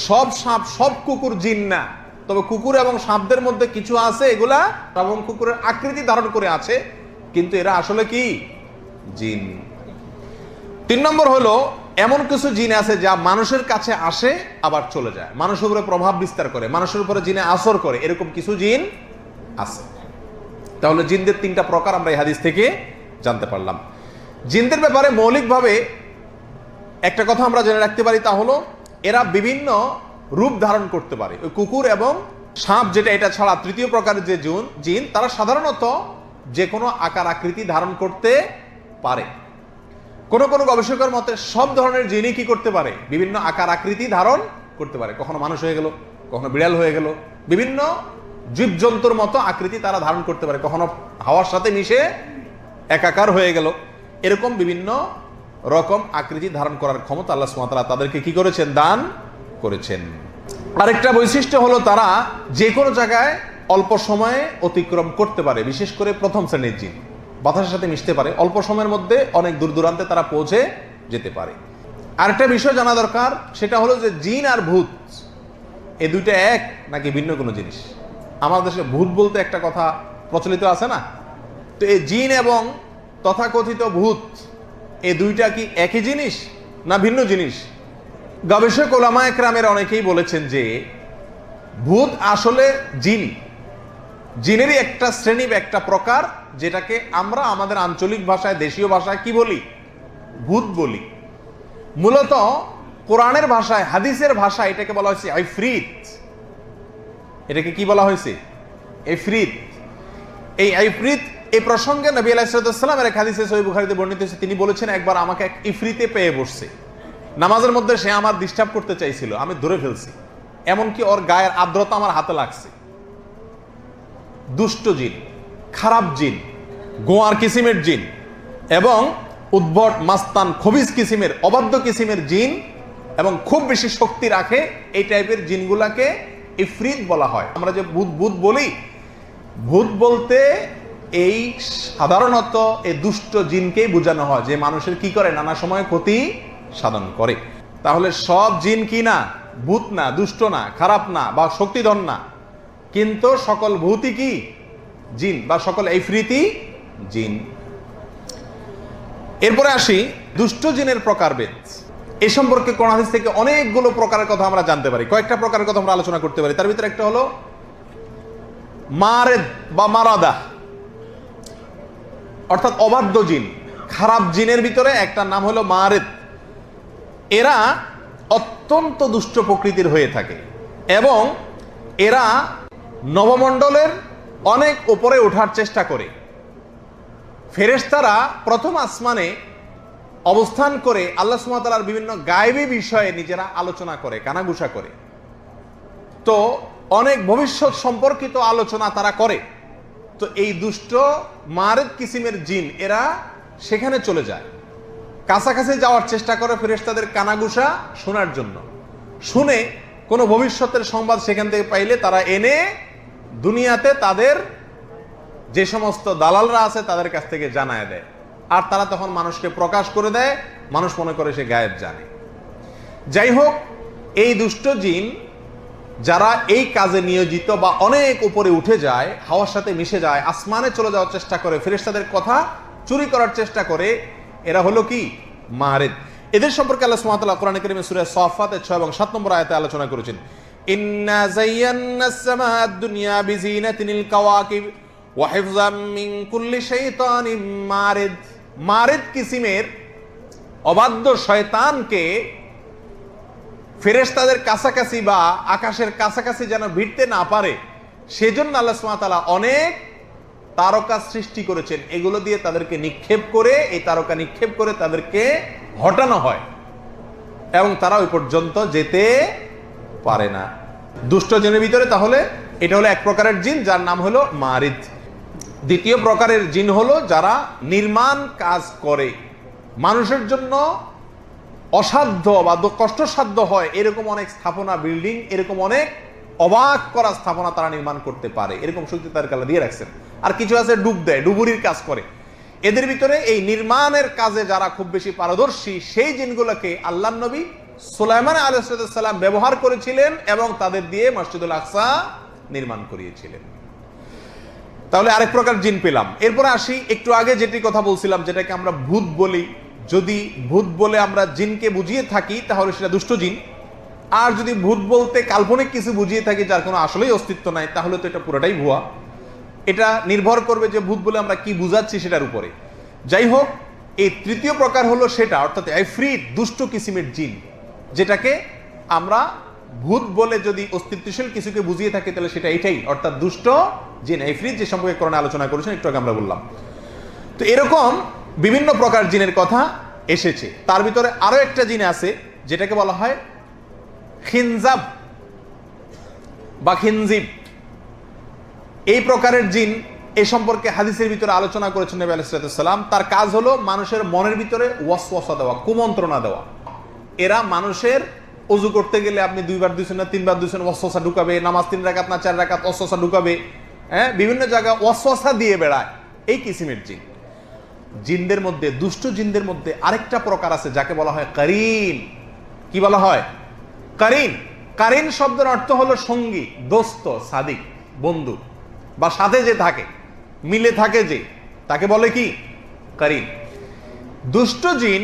সব সাপ সব কুকুর জিন না, তবে কুকুর এবং সাপদের মধ্যে কিছু আছে এগুলা এবং কুকুরের আকৃতি ধারণ করে আছে, কিন্তু এরা আসলে কি জিন। তিন নম্বর হলো এমন কিছু জিন আছে যা মানুষের কাছে আসে আবার চলে যায়, মানুষের উপরে প্রভাব বিস্তার করে, মানুষের উপরে জিনে আসর করে, এরকম কিছু জিন আছে। তাহলে জিনদের তিনটা প্রকার আমরা এই হাদিস থেকে জানতে পারলাম। জিনদের ব্যাপারে মৌলিকভাবে একটা কথা আমরা জেনে রাখতে পারি, তা হলো এরা বিভিন্ন রূপ ধারণ করতে পারে। ওই কুকুর এবং সাপ যেটা, এটা ছাড়া তৃতীয় প্রকারের যে জিন, তারা সাধারণত যে কোনো আকার আকৃতি ধারণ করতে পারে। কোন কোন গবেষকের মতে সব ধরনের জিনই কি করতে পারে? বিভিন্ন আকার আকৃতি ধারণ করতে পারে। কখনো মানুষ হয়ে গেল, কখনো বিড়াল হয়ে গেল, বিভিন্ন জীবজন্তুর মতো আকৃতি তারা ধারণ করতে পারে, কখনো হাওয়ার সাথে মিশে একাকার হয়ে গেল। এরকম বিভিন্ন রকম আকৃতি ধারণ করার ক্ষমতা আল্লাহ সুবহানাহু ওয়া তাআলা তাদেরকে কি করেছেন? দান করেছেন। আরেকটা বৈশিষ্ট্য হলো তারা যে কোনো জায়গায় অল্প সময়ে অতিক্রম করতে পারে। বিশেষ করে প্রথম শ্রেণীর জিন বাতাসের সাথে মিশতে পারে, অল্প সময়ের মধ্যে অনেক দূর দূরান্তে তারা পৌঁছে যেতে পারে। আরেকটা বিষয় জানা দরকার, সেটা হলো যে জিন আর ভূত এই দুইটা এক নাকি ভিন্ন কোনো জিনিস? আমাদের দেশে ভূত বলতে একটা কথা প্রচলিত আছে না? তো এই জিন এবং তথাকথিত ভূত এই দুইটা কি একই জিনিস না ভিন্ন জিনিস? গবেষক ওলামা একরামের অনেকেই বলেছেন যে ভূত আসলে জিন, জিনেরই একটা শ্রেণী, একটা প্রকার, যেটাকে আমরা আমাদের আঞ্চলিক ভাষায়, দেশীয় ভাষায় কি বলি? ভূত বলি। মূলত কোরআনের ভাষায়, হাদিসের ভাষায় এটাকে বলা হয়েছে ইফরিত। এটাকে কি বলা হয়েছে? ইফরিত। এই ইফরিত, এই প্রসঙ্গে নবী আলাইহিস সালামের এক হাদিসে সহিহ বুখারীতে বর্ণিত হয়েছে, তিনি বলেছেন একবার আমাকে এক ইফরিতে পেয়ে বসছে নামাজের মধ্যে, সে আমার ডিস্টার্ব করতে চাইছিল, আমি ধরে ফেলছি, এমনকি ওর গায়ের আর্দ্রতা আমার হাতে লাগছে। দুষ্ট জিন, খারাপ জিন, গোয়ার কিসিমের জিন এবং উদ্ভট মাস্তান খবিজ কিসিমের, অবাধ্য কিসিমের জিন এবং খুব বেশি শক্তি রাখে, এই টাইপের জিনগুলাকে ইফরিত বলা হয়। আমরা যে ভূত ভূত বলি, ভূত বলতে এই সাধারণত এই দুষ্ট জিনকেই বোঝানো হয়, যে মানুষের কি করে, নানা সময় ক্ষতি সাধন করে। তাহলে সব জিন কি না? ভূত না, দুষ্ট না, খারাপ না বা শক্তিধর না, কিন্তু সকল ভূতই কি জিন বা সকল ইফরিতি জিন। এরপরে আসি দুষ্ট জিনের প্রকারভেদ। এই সম্পর্কে কোরআন হাদিস থেকে অনেকগুলো প্রকারের কথা আমরা জানতে পারি। কয়েকটা প্রকারের কথা আমরা আলোচনা করতে পারি। তার ভিতরে একটা হলো মারেদ বা মারাদা, অর্থাৎ অবাধ্য জিন। খারাপ জিনের ভিতরে একটা নাম হলো মারেদ। এরা অত্যন্ত দুষ্ট প্রকৃতির হয়ে থাকে এবং এরা নবমণ্ডলের অনেক উপরে ওঠার চেষ্টা করে। ফেরেশতারা প্রথম আসমানে অবস্থান করে আল্লাহ সুবহানাহু ওয়া তাআলার বিভিন্ন গায়েবী বিষয়ে নিজেরা আলোচনা করে, কানাঘুষা করে। তো অনেক ভবিষ্যৎ সম্পর্কিত আলোচনা তারা করে। তো এই দুষ্ট মারেদ কিসিমের জিন এরা সেখানে চলে যায়, কাছাকাছি যাওয়ার চেষ্টা করে ফেরেশতাদের কানাঘুষা শোনার জন্য। শুনে কোনো ভবিষ্যতের সংবাদ সেখান থেকে পাইলে তারা এনে দুনিয়াতে তাদের যে সমস্ত দালালরা আছে তাদের কাছ থেকে জানায় দেয়, আর তারা তখন মানুষকে প্রকাশ করে দেয়, মানুষ মনে করে সে গায়েব জানে। যাই হোক, এই দুষ্ট জিন যারা এই কাজে নিয়োজিত বা অনেক উপরে উঠে যায়, হাওয়ার সাথে মিশে যায়, আসমানে চলে যাওয়ার চেষ্টা করে, ফেরেশতাদের কথা চুরি করার চেষ্টা করে, এরা হলো কি মারেদ। এদের সম্পর্কে আল্লাহ সুবহানাহু ওয়া তাআলা কোরআনে কারীমে সূরা সাফফাতের 6 এবং 7 নম্বর আয়াতে আলোচনা করেছেন। ইন্না যায়্যানাস সামাআদ দুনিয়া বিজিনাতিল কাওয়াকিব ওয়া হিফযাম মিন কুল্লি শাইতানিন মারিদ। মারিদ কিসিমের অবাধ্য শয়তানকে ফেরেশতাদের কাছাকাছি বা আকাশের কাছাকাছি যেন ভিড়তে না পারে সেজন্য আল্লাহ সুবহানাহু ওয়া তাআলা অনেক তারকা সৃষ্টি করেছেন। এগুলো দিয়ে তাদেরকে নিক্ষেপ করে, এই তারকা নিক্ষেপ করে তাদেরকে হটানো হয় এবং তারা ওই পর্যন্ত যেতে পারে না। দুষ্ট জিনের ভিতরে তাহলে এটা হলো এক প্রকারের জিন যার নাম হলো মারিদ। দ্বিতীয় প্রকারের জিন হলো যারা নির্মাণ কাজ করে, মানুষের জন্য অসাধ্য বা কষ্টসাধ্য হয় এরকম অনেক স্থাপনা, বিল্ডিং, এরকম অনেক অবাক করা স্থাপনা তারা নির্মাণ করতে পারে, এরকম শক্তি তাদের কাছে দিয়ে রাখছেন। আর কিছু আছে ডুব দেয়, ডুবুরির কাজ করে। এদের ভিতরে এই নির্মাণের কাজে যারা খুব বেশি পারদর্শী সেই জিনগুলোকে আল্লাহর নবী সুলাইমান আলাইহিস সালাম ব্যবহার করেছিলেন এবং তাদের দিয়ে মসজিদুল আকসা নির্মাণ করিয়েছিলেন। তাহলে আরেক প্রকার জিন পেলাম। এরপরে আসি, একটু আগে যেটি কথা বলছিলাম, যেটাকে আমরা ভূত বলি, যদি ভূত বলে আমরা জিনকে বুঝিয়ে থাকি তাহলে সেটা দুষ্ট জিন। আর যদি ভূত বলতে কাল্পনিক কিছু বুঝিয়ে থাকি যার কোনো আসলেই অস্তিত্ব নাই, তাহলে তো এটা পুরোটাই ভুয়া। এটা নির্ভর করবে যে ভূত বলে আমরা কি বুঝাচ্ছি সেটার উপরে। যাই হোক, এই তৃতীয় প্রকার হলো সেটা, অর্থাৎ ইফরিত, দুষ্ট কিসিমের জিন, যেটাকে আমরা ভূত বলে যদি অস্তিত্বশীল কিছুকে বুঝিয়ে থাকি তাহলে সেটা এটাই, অর্থাৎ দুষ্ট জিন, ইফরিত, যে সম্পর্কে কোরআনে আলোচনা করেছেন একটু আগে আমরা বললাম। তো এরকম বিভিন্ন প্রকার জিনের কথা এসেছে। তার ভিতরে আরো একটা জিন আছে যেটাকে বলা হয় খিনজাব বা খিনজিব। এই প্রকারের জিন এই সম্পর্কে হাদিসের ভিতরে আলোচনা করেছেন নবী আলাইহিস সালাম। তার কাজ হলো মানুষের মনের ভিতরে ওয়াসওয়াসা দেওয়া, কুমন্ত্রণা দেওয়া। এরা মানুষের ওযু করতে গেলে আপনি 2 বার দুইছেন না 3 বার দুইছেন ওয়াসওয়াসা ঢুকাবে, নামাজ 3 রাকাত না 4 রাকাত ওয়াসওয়াসা ঢুকাবে, বিভিন্ন জায়গায় ওয়াসওয়াসা দিয়ে বেড়ায়, এই কিসিমের জিন। জিনদের মধ্যে, দুষ্ট জিনদের মধ্যে আরেকটা প্রকার আছে যাকে বলা হয় কারিন। কি বলা হয়? কারিন। কারিন শব্দের অর্থ হলো সঙ্গী, দোস্ত, সাদিক, বন্ধু, বা সাথে যে থাকে, মিলে থাকে যে, তাকে বলে কি কারিন। দুষ্ট জিন,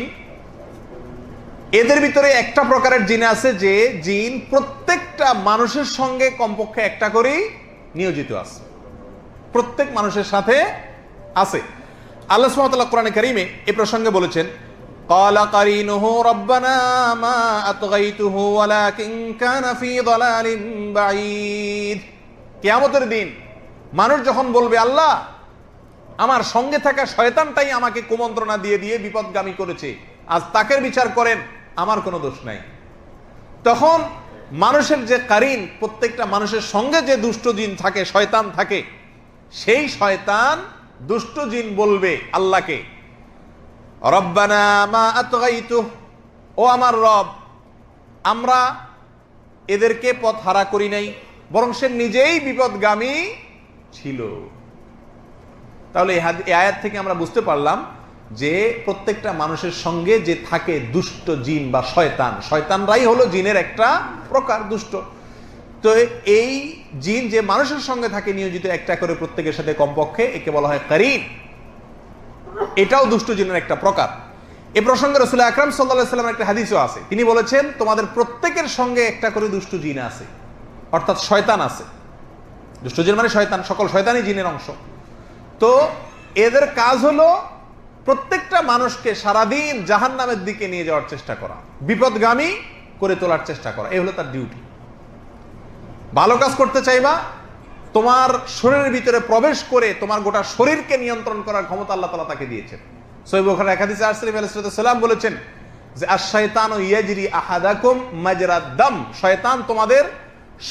এদের ভিতরে একটা প্রকারের জিন আছে যে জিন প্রত্যেকটা মানুষের সঙ্গে কমপক্ষে একটা করেই নিয়োজিত আছে, প্রত্যেক মানুষের সাথে আছে। আল্লাহ সুবহানাহু ওয়া তাআলা কোরআনে কারীমে এই প্রসঙ্গে বলেছেন, ক্বালা কারিনুহু রাব্বানা মা আতগাইতুহু ওয়ালাকিন কানা ফী দালালিন বাঈদ। কিয়ামতের দিন মানুষ যখন বলবে, আল্লাহ আমার সঙ্গে থাকা শয়তানটাই আমাকে কুমন্ত্রণা দিয়ে দিয়ে বিপদগামী করেছে, আজ তাকে বিচার করেন, আমার কোনো দোষ নাই। তখন মানুষের যে কারিন, প্রত্যেকটা মানুষের সঙ্গে যে দুষ্ট জিন থাকে, শয়তান থাকে, সেই শয়তান দুষ্ট জিন বলবে আল্লাহকে, রব্বানা মা আতগাইতুহু, ও আমার রব, আমরা এদেরকে পথ হারা করি নাই, বরং সে নিজেই বিপদগামী ছিল। তাহলে এই আয়াত থেকে আমরা বুঝতে পারলাম যে প্রত্যেকটা মানুষের সঙ্গে যে থাকে দুষ্ট জিন বা শয়তান, শয়তানরাই হলো জিনের একটা প্রকার, দুষ্ট। তো এই জিন যে মানুষের সঙ্গে থাকে নিয়োজিত একটা করে প্রত্যেকের সাথে কমপক্ষে, একে বলা হয় কারিন। এটাও দুষ্ট জিনের একটা প্রকার। এ প্রসঙ্গে রাসূল আকরাম সাল্লাল্লাহু আলাইহি ওয়াসাল্লামের একটা হাদিসও আছে। তিনি বলেছেন, তোমাদের প্রত্যেকের সঙ্গে একটা করে দুষ্ট জিন আছে, অর্থাৎ শয়তান আছে। দুষ্ট জিন মানে শয়তান, সকল শয়তানই জিনের অংশ। তো এদের কাজ হলো প্রত্যেকটা মানুষকে সারাদিন জাহান্নামের দিকে নিয়ে যাওয়ার চেষ্টা করা, বিপদগামী করে তোলার চেষ্টা করা, এই হলো তার ডিউটি। ভালো কাজ করতে চাইবা, তোমার শরীরের ভিতরে প্রবেশ করে তোমার গোটা শরীরকে নিয়ন্ত্রণ করার ক্ষমতা আল্লাহ তাআলা তাকে দিয়েছেন। সহিহ বুখারীর এক হাদিসে আসছে নবী আলাইহিস সালাম বলেছেন যে আশ-শায়তানু ইয়াজরি আহাদাকুম মাজরাদ দাম, শয়তান তোমাদের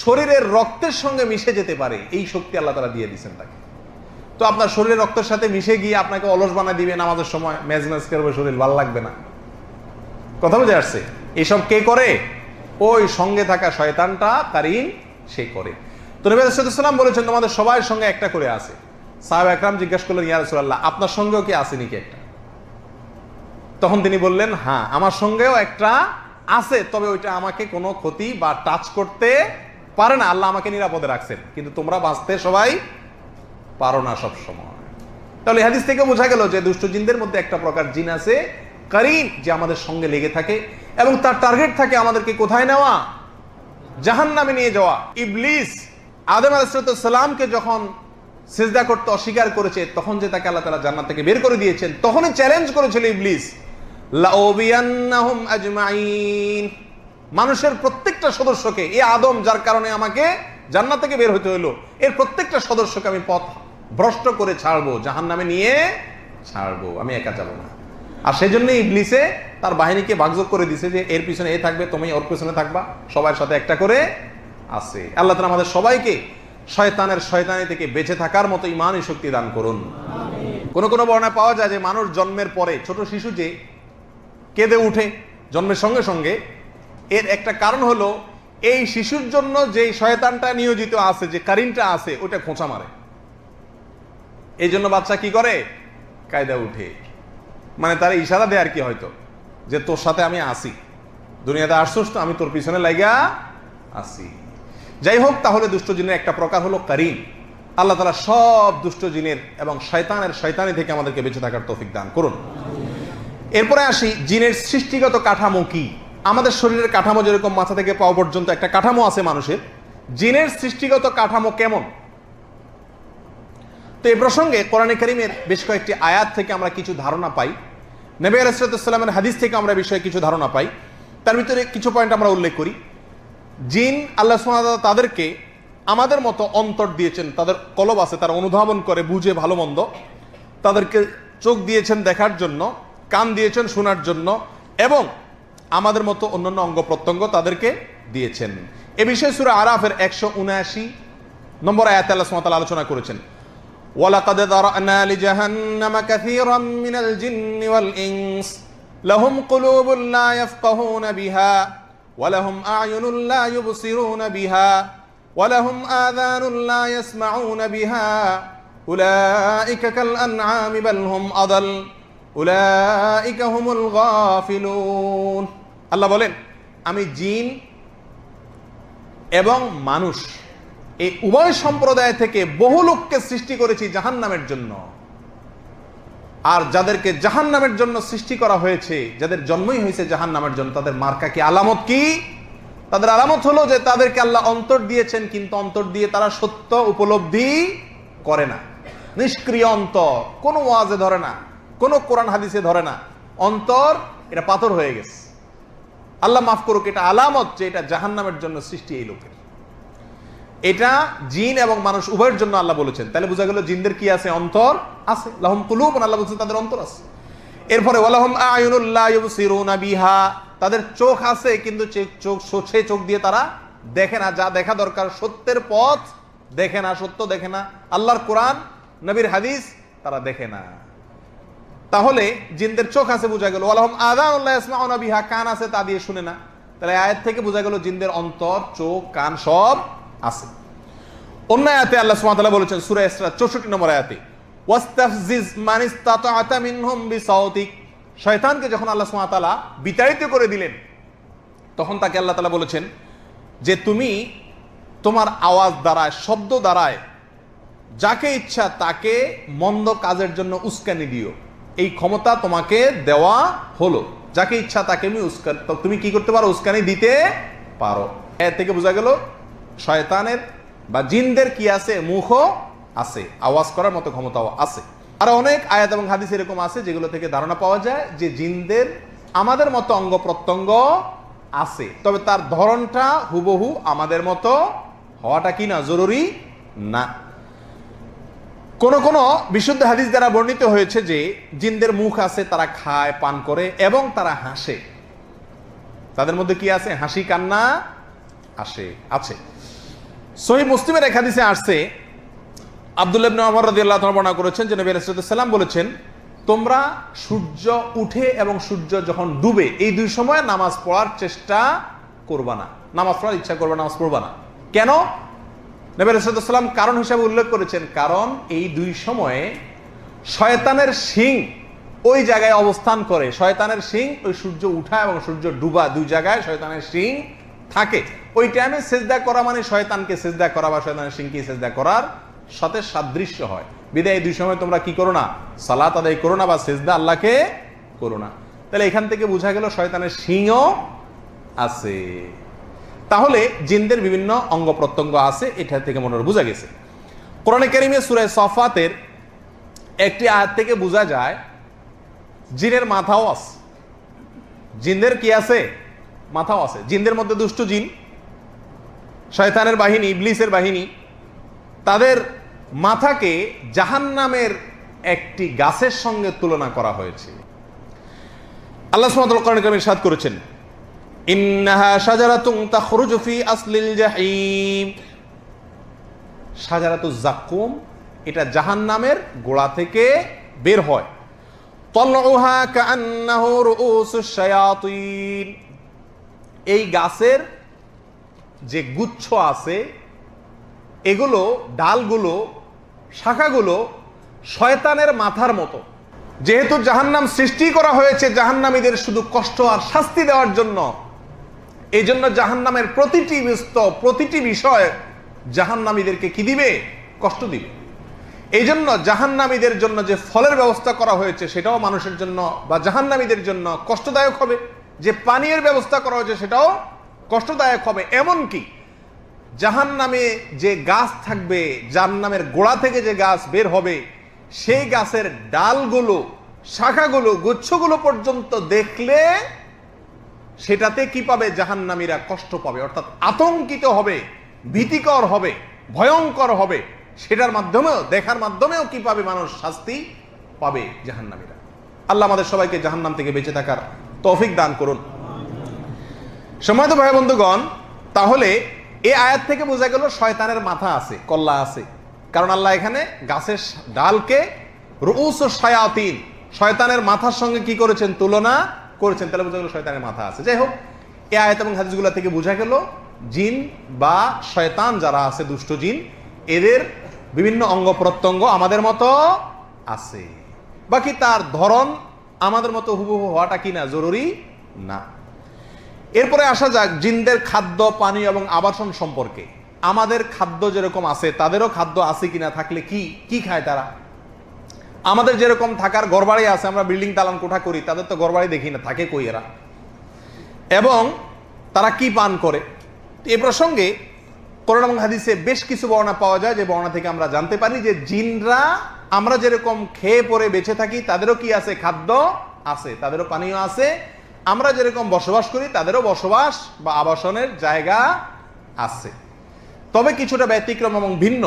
শরীরের রক্তের সঙ্গে মিশে যেতে পারে, এই শক্তি আল্লাহ তাআলা দিয়ে দিয়েছেন তাকে। তো আপনার শরীরের রক্তের সাথে মিশে গিয়ে আপনাকে অলস বানায় দিবে, নামাজের সময় মেজ মেজ করবে, শরীর ভালো লাগবে না। কথা বুঝে আসছে? এসব কে করে? ওই সঙ্গে থাকা শয়তানটা, কারীন, সে করে। তো নবী আলাইহিস সালাম বলেছেন তোমাদের সবার সঙ্গে একটা করে আছে। সাহাবা একরাম জিজ্ঞাসা করলেন, ইয়া রাসূলুল্লাহ, আপনার সঙ্গেও কি আছে নাকি একটা? তখন তিনি বললেন, হ্যাঁ আমার সঙ্গেও একটা আছে, তবে ওইটা আমাকে কোনো ক্ষতি বা টাচ করতে পারে না, আল্লাহ আমাকে নিরাপদে রাখছেন, কিন্তু তোমরা বাঁচতে সবাই পারো না সব সময়। তাহলে হাদিস থেকে বোঝা গেল যে দুষ্ট জিনদের মধ্যে একটা প্রকার জিন আছে কারীন, যে আমাদের সঙ্গে লেগে থাকে এবং তার টার্গেট থাকে আমাদেরকে কোথায় নেওয়া? জাহান্নামে নিয়ে যাওয়া। ইবলিস আদম আলাইহিস সালামকে যখন সিজদা করতে অস্বীকার করেছে, তখন যে তাকে আল্লাহ তাআলা জান্নাত থেকে বের করে দিয়েছেন, তখনই চ্যালেঞ্জ করেছিল ইবলিস, লাউবিয়ান্নাহুম আজমাইন, মানুষের প্রত্যেকটা সদস্যকে, এই আদম যার কারণে আমাকে জান্নাত থেকে বের হতে হলো, এর প্রত্যেকটা সদস্যকে আমি পথ ভ্রষ্ট করে ছাড়বো, জাহান্নামে নিয়ে ছাড়বো, আমি একা যাব না। আর সেই জন্য ইবলিসে তার বাহিনীকে ভাগযোগ করে দিছে যে এর পিছনে এ থাকবে, তুমি ওর পিছনে থাকবা, সবার সাথে একটা করে আছে। আল্লাহ তাআলা আমাদের সবাইকে শয়তানের শয়তানি থেকে বেঁচে থাকার মতো ঈমানি শক্তি দান করুন। কোন কোন বর্ণনায় পাওয়া যায় যে মানুষ জন্মের পরে, ছোট শিশু যে কেঁদে উঠে জন্মের সঙ্গে সঙ্গে, এর একটা কারণ হলো এই শিশুর জন্য যে শয়তানটা নিয়োজিত আছে, যে কারীনটা আছে, ওটা খোঁচা মারে। এই জন্য বাচ্চা কি করে? কায়দা উঠে, মানে তার ইশারা দেয় আর কি, হয়তো যে তোর সাথে আমি আসি, দুনিয়াতে আসছস তো, আমি তোর পিছনে লাগা আসি। যাই হোক, তাহলে দুষ্ট জিনের একটা প্রকার হলো কারীন। আল্লাহ তাআলা সব দুষ্ট জিনের এবং শয়তানের শয়তানি থেকে আমাদেরকে বেঁচে থাকার তৌফিক দান করুন। এরপরে আসি, জিনের সৃষ্টিগত কাঠামো কি? আমাদের শরীরের কাঠামো যেরকম মাথা থেকে পাও পর্যন্ত একটা কাঠামো আছে মানুষের, জিনের সৃষ্টিগত কাঠামো কেমন? তো এই প্রসঙ্গে কোরআনে কারীমের বেশ কয়েকটি আয়াত থেকে আমরা কিছু ধারণা পাই, নবী আলাইহিস সালামের হাদিস থেকে আমরা বিষয়ে কিছু ধারণা পাই। তার ভিতরে কিছু পয়েন্ট আমরা উল্লেখ করি। জিন, আল্লাহ সুবহানাহু ওয়া তাআলা তাদেরকে আমাদের মতো অন্তর দিয়েছেন, তাদের কলব আছে, তারা অনুধাবন করে, বুঝে ভালো মন্দ। তাদেরকে চোখ দিয়েছেন দেখার জন্য, কান দিয়েছেন শোনার জন্য, এবং আমাদের মতো অন্যান্য অঙ্গ প্রত্যঙ্গ তাদেরকে দিয়েছেন। এ বিষয়ে সূরা আরাফের 179 নম্বর আয়াতে আল্লাহ সুবহানাহু ওয়া তাআলা আলোচনা করেছেন, ওয়ালাকাদ যারানা লিজাহান্নামা কাসীরাম মিনাল জিন্নি ওয়াল ইনস লাহুম কুলুবুন লা ইয়াফকাহুনা বিহা ওয়া লাহুম আ'য়ুনুন লা ইউবসিরুনা বিহা ওয়া লাহুম আযানুন লা ইয়াসমাউনা বিহা উলাইকা কাল আনআমি বাল হুম আদাল উলাইকা হুমুল গাফিলুন। আল্লাহ বলেন, আমি জিন এবং মানুষ এই উভয় সম্প্রদায় থেকে বহু লোককে সৃষ্টি করেছি জাহান্নামের জন্য। আর যাদেরকে জাহান্নামের জন্য সৃষ্টি করা হয়েছে, যাদের জন্মই হয়েছে জাহান্নামের জন্য, তাদের মার্কা কি, আলামত কি? তাদের আলামত হলো যে তাদেরকে আল্লাহ অন্তর দিয়েছেন, কিন্তু অন্তর দিয়ে তারা সত্য উপলব্ধি করে না। নিষ্ক্রিয় অন্তর, কোনো ওয়াজে ধরে না, কোনো কোরআন হাদিসে ধরে না, অন্তর এটা পাথর হয়ে গেছে। আল্লাহ মাফ করুক, এটা আলামত যে এটা জাহান্নামের জন্য সৃষ্টি এই লোকের। এটা জিন এবং মানুষ উভয়ের জন্য আল্লাহ বলেছেন। তাহলে বোঝা গেল জিনদের কি আছে? অন্তর আছে। লাহুম কুলুবুন, আল্লাহ বলছেন তাদের অন্তর আছে। এরপরে ওয়ালাহুম আ'য়ুনুন লা ইউবসিরুনা বিহা, তাদের চোখ আছে কিন্তু সেই চোখ দিয়ে তারা দেখে না, যা দেখা দরকার সত্যের পথ দেখে না, সত্য দেখে না, আল্লাহর কোরআন নবীর হাদিস তারা দেখে না। তাহলে জিনদের চোখ আছে বোঝা গেল। ওয়ালাহুম আযানুন লা ইয়াসমাউনা বিহা, কান আছে তা দিয়ে শুনে না। তাহলে আয়াত থেকে বোঝা গেল জিনদের অন্তর, চোখ, কান সব আছে। অন্য আয়াতে আল্লাহ সুবহানাহু ওয়া তাআলা বলেছেন সূরা ইসরা 64 নম্বর আয়াতে, ওয়াস্তাফজিজ মান ইসতাতা'তা মিনহুম বিসাউতিক, শয়তানকে যখন আল্লাহ সুবহানাহু ওয়া তাআলা বিতাড়িত করে দিলেন, তখন তাকে আল্লাহ তাআলা বলেছেন যে তুমি তোমার আওয়াজ দ্বারায়, শব্দ দ্বারায় যাকে ইচ্ছা তাকে মন্দ কাজের জন্য উস্কানি দিও। এই ক্ষমতা তোমাকে দেওয়া হলো, যাকে ইচ্ছা তাকে তুমি কি করতে পারো? উস্কানি দিতে পারো। এর থেকে বোঝা গেল শয়তানের বা জিনদের কি আছে? মুখও আছে, আওয়াজ করার মতো ক্ষমতাও আছে। আর অনেক আয়াত এবং হাদিস এরকম আছে যেগুলো থেকে ধারণা পাওয়া যায় যে জিনদের আমাদের মতো অঙ্গ প্রত্যঙ্গ আছে, তবে তার ধরনটা হুবহু আমাদের মতো হওয়াটা কি না জরুরি না। কোন কোন বিশুদ্ধ হাদিস দ্বারা বর্ণিত হয়েছে যে জিনদের মুখ আছে, তারা খায়, পান করে এবং তারা হাসে। তাদের মধ্যে কি আছে? হাসি, কান্না আছে। সহিহ মুসলিমের এক হাদিসে আসছে, আব্দুল্লাহ ইবনে ওমর রাদিয়াল্লাহু তাআলা বর্ণনা করেছেন যে নবী আলাইহিস সালাম বলেছেন, তোমরা সূর্য উঠে এবং সূর্য যখন ডুবে এই দুই সময় নামাজ পড়ার চেষ্টা করবা না, নামাজ পড়ার ইচ্ছা করবা, নামাজ পড়বা না। কেন? নবী আলাইহিস সালাম কারণ হিসাবে উল্লেখ করেছেন, কারণ এই দুই সময়ে শয়তানের শিং ওই জায়গায় অবস্থান করে। শয়তানের শিং ওই সূর্য উঠা এবং সূর্য ডুবা দুই জায়গায় শয়তানের শিং থাকে। ওই টাইমে সেজদা করা মানে শয়তানকে সেজদা করা বা শয়তানের শিংকে সেজদা করার সাথে সাদৃশ্য হয়। বিদায় এই দুই সময় তোমরা কি করো না? সালাত আদায় করো না বা সেজদা আল্লাহকে করো না। তাহলে এখান থেকে বোঝা গেল শয়তানের শিংও আছে। তাহলে জিনদের বিভিন্ন অঙ্গ প্রত্যঙ্গ আছে, এটা থেকে মনে বোঝা গেছে। কোরআনে কারীমে সূরা সাফাতের একটি আয়াত থেকে বোঝা যায় জিনের মাথাও আছে। জিনদের কি আছে? মাথাও আছে। জিনদের মধ্যে দুষ্ট জিন, শয়তানের বাহিনী, ইবলিসের বাহিনী, তাদের মাথাকে জাহান্নামের একটি গাছের সঙ্গে তুলনা করা হয়েছে। আল্লাহ সুবহানাহু ওয়া তাআলা কোরআনে কারীমে ইরশাদ করেছেন, ইন্নাহা শাজারাতুন তাখরুজু ফি আসলিল জাহিম। শাজারাতুজ যাক্কুম, এটা জাহান্নামের গোড়া থেকে বের হয়। তালউহা কাআন্নাহু রুউসুশ শায়াতিন। এই গাছের যে গুচ্ছ আছে, এগুলো, ডালগুলো, শাখাগুলো শয়তানের মাথার মতো। যেহেতু জাহান্নাম সৃষ্টি করা হয়েছে জাহান্নামীদের শুধু কষ্ট আর শাস্তি দেওয়ার জন্য, এই জন্য জাহান্নামের প্রতিটি প্রতিটি বিষয় জাহান্নামীদেরকে কি দিবে? কষ্ট দিবে। এই জন্য জাহান্নামীদের জন্য যে ফলের ব্যবস্থা করা হয়েছে সেটাও মানুষের জন্য বা জাহান্নামীদের জন্য কষ্টদায়ক হবে। যে পানীয়ের ব্যবস্থা করা হয়েছে সেটাও কষ্টদায়ক হবে। এমনকি জাহান্নামে যে গাছ থাকবে, জাহান্নামের গোড়া থেকে যে গাছ বের হবে, সেই গাছের ডালগুলো, শাখাগুলো, গুচ্ছগুলো পর্যন্ত দেখলে সেটাতে কি পাবে? জাহান্নামীরা কষ্ট পাবে, অর্থাৎ আতঙ্কিত হবে, ভীতিকর হবে, ভয়ঙ্কর হবে। সেটার মাধ্যমেও, দেখার মাধ্যমেও কি পাবে? মানুষ শাস্তি পাবে জাহান্নামীরা। আল্লাহ আমাদের সবাইকে জাহান্নাম থেকে বেঁচে থাকার তৌফিক দান করুন। সম্মানিত ভাই বন্ধুগণ, তাহলে এই আয়াত থেকে বোঝা গেল শয়তানের মাথা আছে, কল্লা আছে। কারণ আল্লাহ এখানে গাছের ডালকে রুউসুশ শায়াতিন, শয়তানের মাথার সঙ্গে কি করেছেন? তুলনা করেছেন। তাহলে বোঝা গেল শয়তানের মাথা আছে। যাই হোক, এই আয়াত এবং হাদিসগুলো থেকে বোঝা গেল জিন বা শয়তান যারা আছে, দুষ্ট জিন, এদের বিভিন্ন অঙ্গ প্রত্যঙ্গ আমাদের মতো আছে। বাকি তার ধরন আমাদের মতো হুবহু হওয়াটা কি না জরুরি না। এরপরে আসা যাক জিনদের খাদ্য, পানীয় এবং আবাসন সম্পর্কে। আমাদের খাদ্য যেরকম আছে তাদেরও খাদ্য আছে কিনা, থাকলে কি কি খায় তারা? আমাদের যেরকম থাকার ঘরবাড়ি আছে, আমরা বিল্ডিং দালান কোঠা করি, তাদের তো ঘরবাড়ি দেখি না, থাকে কই এরা? এবং তারা কি পান করে? এ প্রসঙ্গে কোরআন এবং হাদিসে বেশ কিছু বর্ণনা পাওয়া যায়, যে বর্ণনা থেকে আমরা জানতে পারি যে জিনরা আমরা যেরকম খেয়ে পরে বেঁচে থাকি, তাদেরও কি আছে? খাদ্য আছে, তাদেরও পানীয় আছে। আমরা যেরকম বসবাস করি তাদেরও বসবাস বা আবাসনের জায়গা আছে, তবে কিছুটা ব্যতিক্রম এবং ভিন্ন।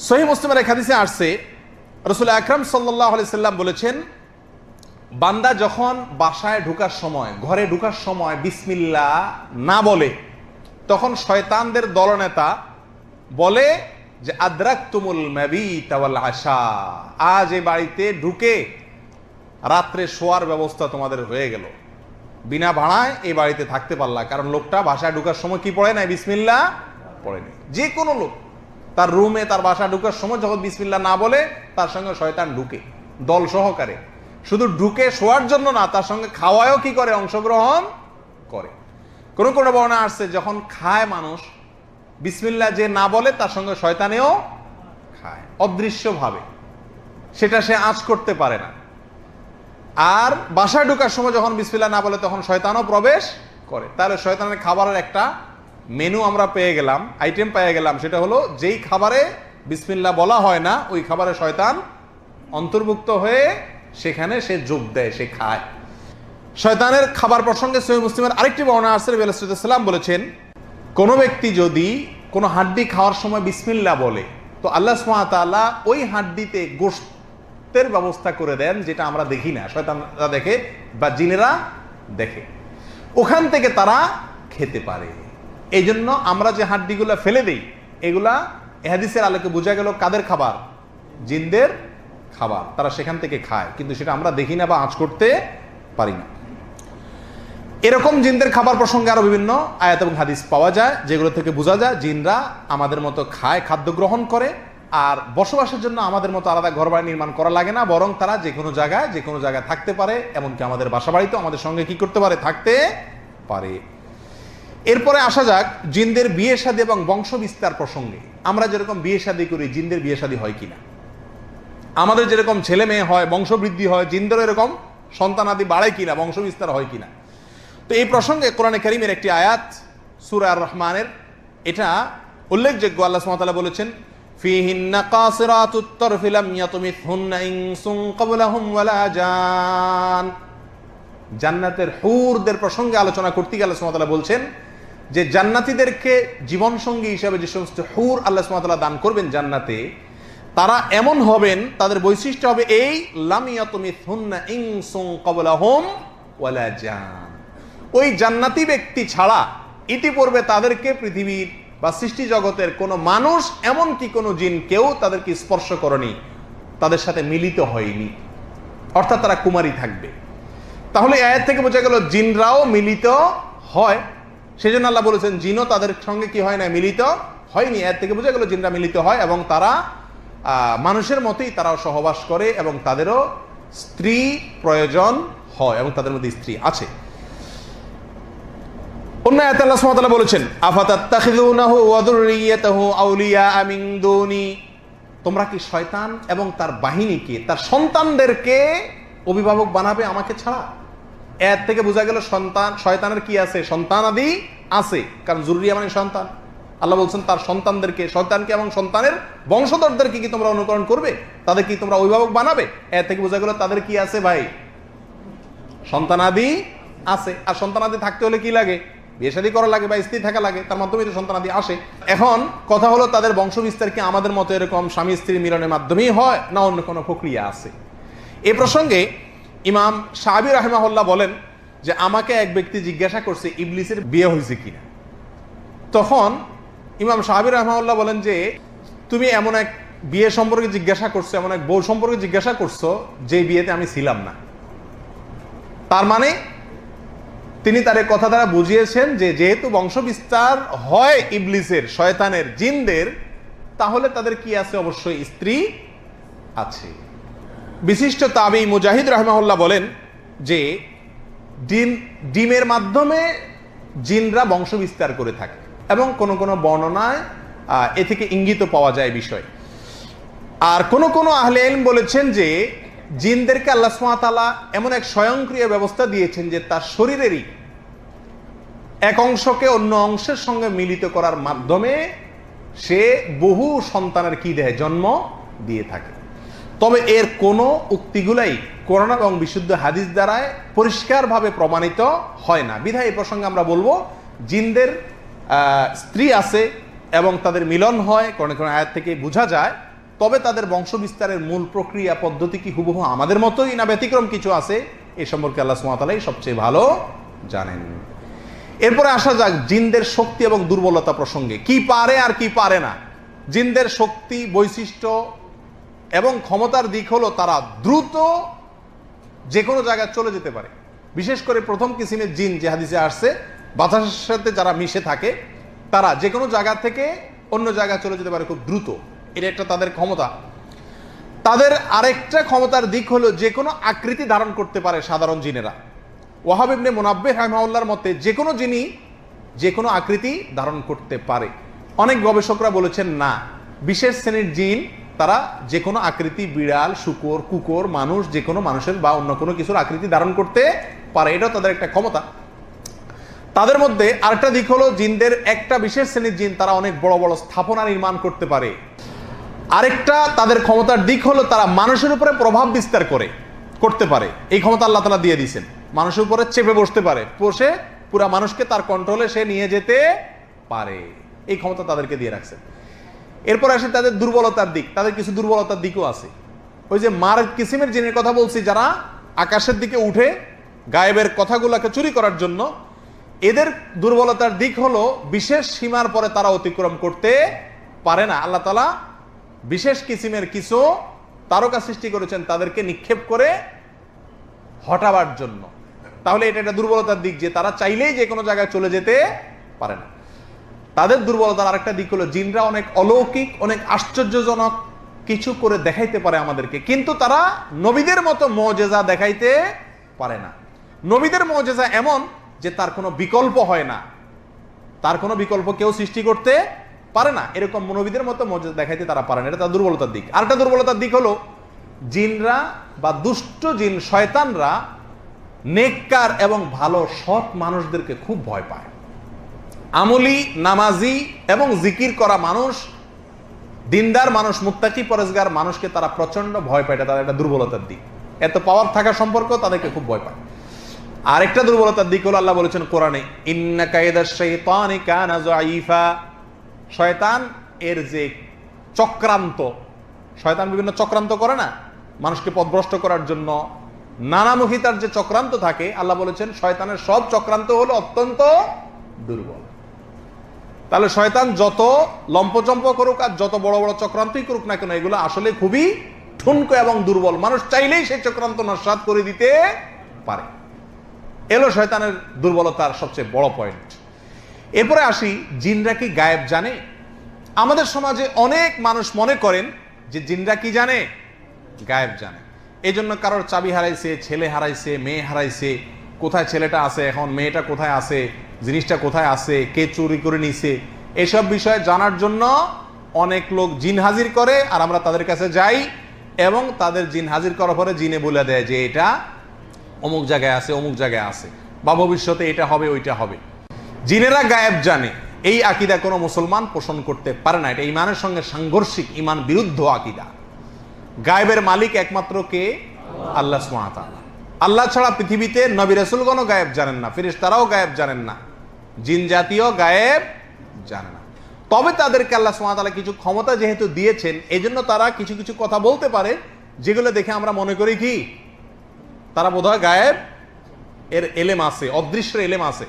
সহিহ মুসলিমের এক হাদিসে আসছে, রাসূল আকরাম সাল্লাল্লাহু আলাইহি সাল্লাম বলেছেন, বান্দা যখন বাসায় ঢোকার সময়, ঘরে ঢোকার সময় বিসমিল্লাহ না বলে, তখন শয়তানদের দলনেতা বলে যে আদরাকতুমুল মাবিতা ওয়াল আশা, আজ এই বাড়িতে ঢুকে রাত্রে শোয়ার ব্যবস্থা তোমাদের হয়ে গেল, বিনা ভাড়ায় এই বাড়িতে থাকতে পারলা। কারণ লোকটা বাসায় ঢোকার সময় কি পড়ে নাই? বিসমিল্লাহ পড়ে নাই। যে কোনো লোক তার রুমে, তার বাসা ঢোকার সময় যখন বিসমিল্লাহ না বলে, তার সঙ্গে শয়তান ঢুকে দল সহকারে। শুধু ঢুকে শোয়ার জন্য না, তার সঙ্গে খাওয়ায়ও কি করে? অংশগ্রহণ করে। কোন কোন বর্ণনা আসছে যখন খায় মানুষ, বিসমিল্লাহ যে না বলে তার সঙ্গে শয়তানেও খায়, অদৃশ্যভাবে, সেটা সে আঁচ করতে পারে না। আর বাসায় ঢোকার সময় যখন বিসমিল্লাহ না বলে, তখন শয়তানও প্রবেশ করে। তাহলে শয়তানের খাবারের একটা মেনু আমরা পেয়ে গেলাম, আইটেম পেয়ে গেলাম। সেটা হলো, যেই খাবারে বিসমিল্লাহ বলা হয় না, ওই খাবারে শয়তান অন্তর্ভুক্ত হয়ে সেখানে সে যোগ দেয়, সে খায়। শয়তানের খাবার প্রসঙ্গে সহিহ মুসলিমের আরেকটি বর্ণনা আছে, নবী আলাইহিস সালাম বলেছেন, কোন ব্যক্তি যদি কোনো হাড্ডি খাওয়ার সময় বিসমিল্লাহ বলে, তো আল্লাহ সুবহানাহু ওয়া তাআলা ওই হাড্ডিতে গোশতের ব্যবস্থা করে দেন, যেটা আমরা দেখি না, শয়তানরা দেখে বা জিনেরা দেখে, ওখান থেকে তারা খেতে পারে। এই জন্য আমরা যে হাড্ডিগুলা ফেলে দিই, এগুলা হাদিসের আলোকে বোঝা গেল কাদের খাবার? জিনদের খাবার। তারা সেখান থেকে খায়, কিন্তু সেটা আমরা দেখি না বা আঁচ করতে পারি না। এরকম জিনদের খাবার প্রসঙ্গে আরো বিভিন্ন আয়াত এবং হাদিস পাওয়া যায়, যেগুলো থেকে বোঝা যায় জিনরা আমাদের মতো খায়, খাদ্য গ্রহণ করে, আর বসবাসের জন্য আমাদের মতো আলাদা ঘরবাড়ি নির্মাণ করা লাগে না, বরং তারা যে কোনো জায়গায় থাকতে পারে, এমনকি আমাদের বাসা বাড়িতেও আমাদের সঙ্গে কি করতে পারে? থাকতে পারে। এরপরে আসা যাক জিনদের বিয়ে শাদী এবং বংশ বিস্তার প্রসঙ্গে। আমরা যেরকম বিয়ে শাদী করি, জিনদের বিয়ে শাদী হয় কিনা? আমাদের যেরকম ছেলে মেয়ে হয়, বংশবৃদ্ধি হয়, জিনদেরও এরকম সন্তানাদি বাড়ায় কিনা, বংশ বিস্তার হয় কিনা? তো এই প্রসঙ্গে কোরআনে কারীমের একটি আয়াত সূরা আর রহমানের, এটা উল্লেখযোগ্য। আল্লাহ সুবহানাহু ওয়া তাআলা বলেছেন, ফীহিন্না কাসিরাতুত তারফি লাম ইয়াতমিথহুন্না ইনসুন ক্বাবলাহুম ওয়ালা জান। জান্নাতের হুরদের প্রসঙ্গে আলোচনা করতে গিয়ে আল্লাহ সুবহানাহু ওয়া তাআলা বলছেন যে জান্নাতীদেরকে জীবন সঙ্গী হিসেবে যে সমস্ত হুর আল্লাহ সুবহানাহু ওয়া তাআলা দান করবেন জান্নাতে, তারা এমন হবেন, তাদের বৈশিষ্ট্য হবে এই, লাম ইয়াতমিথহুন্না ইনসুন ক্বাবলাহুম ওয়ালা জান। ওই জান্নাতি ব্যক্তি ছাড়া ইতিপূর্বে তাদেরকে পৃথিবীর বা সৃষ্টি জগতের কোনো মানুষ, এমনকি কোনো জিন, কেউ তাদেরকে স্পর্শ করেনি, তাদের সাথে মিলিত হয়নি, অর্থাৎ তারা কুমারী থাকবে। তাহলে এই আয়াত থেকে বোঝা গেল জিনরাও মিলিত হয়। সেজন্য আল্লাহ বলেছেন জিনও তাদের সঙ্গে কি হয় না? মিলিত হয়নি। আয়াত থেকে বোঝা গেল জিনরা মিলিত হয় এবং তারা মানুষের মতোই তারাও সহবাস করে এবং তাদেরও স্ত্রী প্রয়োজন হয় এবং তাদের মধ্যে স্ত্রী আছে। অন্য আয়াতে আল্লাহ সুবহানাহু ওয়া তাআলা বলেছেন, আফাতাত্তাখিযুনাহু ওয়া যুররিয়াতাহু আউলিয়া মিন দুনি। তোমরা কি শয়তান এবং তার বাহিনীকে, তার সন্তানদেরকে অভিভাবক বানাবে আমাকে ছাড়া? এর থেকে বোঝা গেল শয়তানের কি আছে? সন্তানাদি আছে, কারণ যুররিয়া মানে সন্তান। আল্লাহ বলছেন তার সন্তানদেরকে, সন্তানকে এবং সন্তানের বংশধরদেরকে কি তোমরা অনুকরণ করবে? তাদের কি তোমরা অভিভাবক বানাবে? এর থেকে বোঝা গেল তাদের কি আছে ভাই? সন্তানাদি আছে। আর সন্তানাদি থাকতে হলে কি লাগে? বিয়ে শাদী করা লাগে বা স্ত্রী থাকা লাগে, তার মাধ্যমে তো সন্তানাদি আসে। এখন কথা হলো তাদের বংশ বিস্তার কি আমাদের মতো এরকম স্বামী স্ত্রী মিলনের মাধ্যমেই হয়, না অন্য কোনো প্রক্রিয়া আছে? এ প্রসঙ্গে ইমাম শাআবী রাহিমাহুল্লাহ বলেন যে আমাকে এক ব্যক্তি জিজ্ঞাসা করছে ইবলিসের বিয়ে হয়েছে কিনা। তখন ইমাম শাআবী রাহিমাহুল্লাহ বলেন যে তুমি এমন এক বিয়ে সম্পর্কে জিজ্ঞাসা করছো, এমন এক বউ সম্পর্কে জিজ্ঞাসা করছো যে বিয়েতে আমি ছিলাম না। তার মানে তিনি তার কথা দ্বারা বুঝিয়েছেন যে যেহেতু বংশ বিস্তার হয় ইবলিসের, শয়তানের, জিনদের, তাহলে তাদের কি আছে? অবশ্যই স্ত্রী আছে। বিশিষ্ট তাবী মুজাহিদ রাহিমাহুল্লাহ বলেন যে ডিমের মাধ্যমে জিনরা বংশ বিস্তার করে থাকে এবং কোন কোন বর্ণনায় এ থেকে ইঙ্গিত পাওয়া যায় বিষয়। আর কোন কোন আহলে ইলম বলেছেন যে জিনদেরকে আল্লাহ সুবহানাহু ওয়া তাআলা এমন এক স্বয়ংক্রিয় ব্যবস্থা দিয়েছেন যে তার শরীরেরই এক অংশকে অন্য অংশের সঙ্গে মিলিত করার মাধ্যমে সে বহু সন্তানের কি দেয়? জন্ম দিয়ে থাকে। তবে এর কোনো উক্তিগুলাই কোরআন এবং বিশুদ্ধ হাদিস দ্বারায় পরিষ্কারভাবে প্রমাণিত হয় না। বিধায় এই প্রসঙ্গে আমরা বলবো জিনদের স্ত্রী আছে এবং তাদের মিলন হয়, কোন কোন আয়াত থেকে বোঝা যায়। তবে তাদের বংশ বিস্তারের মূল প্রক্রিয়া পদ্ধতি কি হুবহু আমাদের মতোই না ব্যতিক্রম কিছু আছে, এ সম্পর্কে আল্লাহ সুবহানাহু ওয়া তাআলাই সবচেয়ে ভালো জানেন। এরপরে আসা যাক জিনদের শক্তি এবং দুর্বলতা প্রসঙ্গে। কি পারে আর কি পারে না। জিনদের শক্তি, বৈশিষ্ট্য এবং ক্ষমতার দিক হলো তারা দ্রুত যে কোনো জায়গায় চলে যেতে পারে। বিশেষ করে প্রথম কিসিমের জিন যে হাদিসে আসছে, বাতাসের সাথে যারা মিশে থাকে, তারা যে কোনো জায়গা থেকে অন্য জায়গায় চলে যেতে পারে খুব দ্রুত। এটা একটা তাদের ক্ষমতা। তাদের আরেকটা ক্ষমতার দিক হলো যে কোনো আকৃতি ধারণ করতে পারে সাধারণ জিনেরা। ওয়াহাব ইবনে মুনাব্বিহ রাহিমাহুল্লাহর মতে যে কোনো জিনই যে কোনো আকৃতি ধারণ করতে পারে। অনেক গবেষকরা বলেছেন না, বিশেষ শ্রেণীর জিন তারা যে কোনো আকৃতি, বিড়াল, শূকর, কুকুর, মানুষ, যে কোনো মানুষের বা অন্য কোনো কিছুর আকৃতি ধারণ করতে পারে। এটাও তাদের একটা ক্ষমতা। তাদের মধ্যে আরেকটা দিক হলো জিনদের একটা বিশেষ শ্রেণীর জিন তারা অনেক বড় বড় স্থাপনা নির্মাণ করতে পারে। আরেকটা তাদের ক্ষমতার দিক হলো তারা মানুষের উপরে প্রভাব বিস্তার করতে পারে। এই ক্ষমতা আল্লাহ তাআলা দিয়ে দিয়েছেন। মানুষের উপরে চেপে বসতে পারে, বসে পুরা মানুষকে তার কন্ট্রোলে সে নিয়ে যেতে পারে। এই ক্ষমতা তাদেরকে দিয়ে রাখছেন। এরপর আসে তাদের দুর্বলতার দিক। তাদের কিছু দুর্বলতার দিকও আছে। ওই যে মারেদ কিসিমের জিনের কথা বলছি, যারা আকাশের দিকে উঠে গায়েবের কথাগুলোকে চুরি করার জন্য, এদের দুর্বলতার দিক হলো বিশেষ সীমার পরে তারা অতিক্রম করতে পারে না। আল্লাহ তাআলা বিশেষ কিসিমের কিছু তারকা সৃষ্টি করেছেন তাদেরকে নিক্ষেপ করে হটাবার জন্য। তাহলে এটা একটা দুর্বলতার দিক যে তারা চাইলেই যে কোনো জায়গায় চলে যেতে পারে না। তাদের দুর্বলতার আরেকটা দিক হলো জিনরা অনেক অলৌকিক, অনেক আশ্চর্যজনক কিছু করে দেখাইতে পারে আমাদেরকে, কিন্তু তারা নবীদের মতো মুজিজা দেখাইতে পারে না। নবীদের মুজিজা এমন যে তার কোনো বিকল্প হয় না, তার কোনো বিকল্প কেউ সৃষ্টি করতে পারে না। এরকম নবীদের মতো মুজিজা দেখাইতে তারা পারে না, এটা তার দুর্বলতার দিক। আরেকটা দুর্বলতার দিক হলো জিনরা বা দুষ্ট জিন শয়তানরা নেককার এবং ভালো সৎ মানুষদেরকে খুব ভয় পায়। আমলি, নামাজি এবং জিকির করা মানুষ, দিনদার মানুষ, মুত্তাকি পরেজগার মানুষকে তারা প্রচন্ড ভয় পায়। এটা তাদের একটা দুর্বলতার দিক। এত পাওয়ার থাকা সম্পর্ক তাদেরকে খুব ভয় পায়। আরেকটা দুর্বলতার দিক হলো আল্লাহ বলেছেন কোরআনে, ইন্না কায়দাশ শাইতানি কানা যায়ীফা। শয়তান এর যে চক্রান্ত, শয়তান বিভিন্ন চক্রান্ত করে না মানুষকে পথভ্রষ্ট করার জন্য, নানামুখী তার যে চক্রান্ত থাকে, আল্লাহ বলেছেন শয়তানের সব চক্রান্ত হলো অত্যন্ত দুর্বল। তাহলে শয়তান যত লম্পচম্প করুক আর যত বড় বড় চক্রান্তই করুক না কেন, এগুলো আসলে খুবই ঠুনকো এবং দুর্বল। মানুষ চাইলেই সেই চক্রান্ত নস্যাৎ করে দিতে পারে। এলো শয়তানের দুর্বলতার সবচেয়ে বড় পয়েন্ট। এরপরে আসি, জিনরা কি গায়েব জানে? আমাদের সমাজে অনেক মানুষ মনে করেন যে জিনরা কি জানে? গায়েব জানে। এই জন্য কারোর চাবি হারাইছে, ছেলে হারাইছে, মেয়ে হারাইছে, কোথায় ছেলেটা আছে, এখন মেয়েটা কোথায় আছে, জিনিসটা কোথায় আছে, কে চুরি করে নিছে, এসব বিষয়ে জানার জন্য অনেক লোক জিন হাজির করে। আর আমরা তাদের কাছে যাই এবং তাদের জিন হাজির করার পরে জিনে বলে দেয় যে এটা অমুক জায়গায় আছে, অমুক জায়গায় আছে, বা ভবিষ্যতে এটা হবে, ওইটা হবে। জিনেরা গায়েব জানে, এই আকীদা কোনো মুসলমান পোষণ করতে পারে না। এটা ইমানের সঙ্গে সাংঘর্ষিক, ইমান বিরুদ্ধ আকীদা। গায়েবের মালিক একমাত্র কে? আল্লাহ সুবহানাহু ওয়া তাআলা। আল্লাহ ছাড়া পৃথিবীতে নবী রাসূলগণও গায়েব জানেন না, ফেরেশতারাও গায়েব জানেন না, জিন জাতীয় গায়েব জানে না। তবে তাদেরকে আল্লাহ সুবহানাহু ওয়া তাআলা কিছু ক্ষমতা যেহেতু দিয়েছেন, এজন্য তারা কিছু কিছু কথা বলতে পারে যেগুলো দেখে আমরা মনে করি কি তারা বোধহয় গায়েব এর এলেম আছে, অদৃশ্যের এলেম আছে।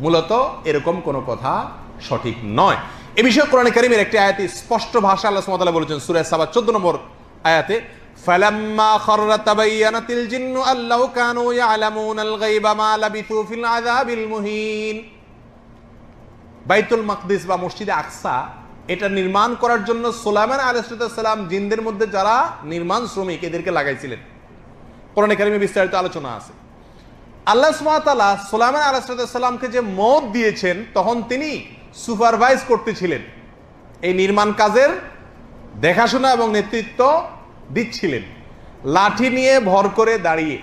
মূলত এরকম কোনো কথা সঠিক নয়। এ বিষয়ে কোরআনে কারীমের একটি আয়াতে স্পষ্ট ভাষা আল্লাহ সুবহানাহু ওয়া তাআলা বলেছেন সূরা সাবা 14 নম্বর আয়াতে, ফালাম্মা খাররা তাবায়্যানাতিল জিন্নু আল্লাহু কানু ইয়ালামুনাল গায়বা মা লাবিথু ফিল আযাবিল মুহিন। বাইতুল মাকদিস বা মসজিদে আকসা, এটা নির্মাণ করার জন্য সুলাইমান আলাইহিস সালাম জিনদের মধ্যে যারা নির্মাণ শ্রমিক এদেরকে লাগাইছিলেন। কোরআনে কারীমে বিস্তারিত আলোচনা আছে। আল্লাহ সুবহানাহু ওয়া তাআলা সুলাইমান আলাইহিস সালামকে যে মওত দিয়েছেন, তখন তিনি সুপারভাইজ করতেছিলেন, এই নির্মাণ কাজের দেখাশোনা এবং নেতৃত্ব দিচ্ছিলেন। লাঠি নিয়ে ভর করে দাঁড়িয়ে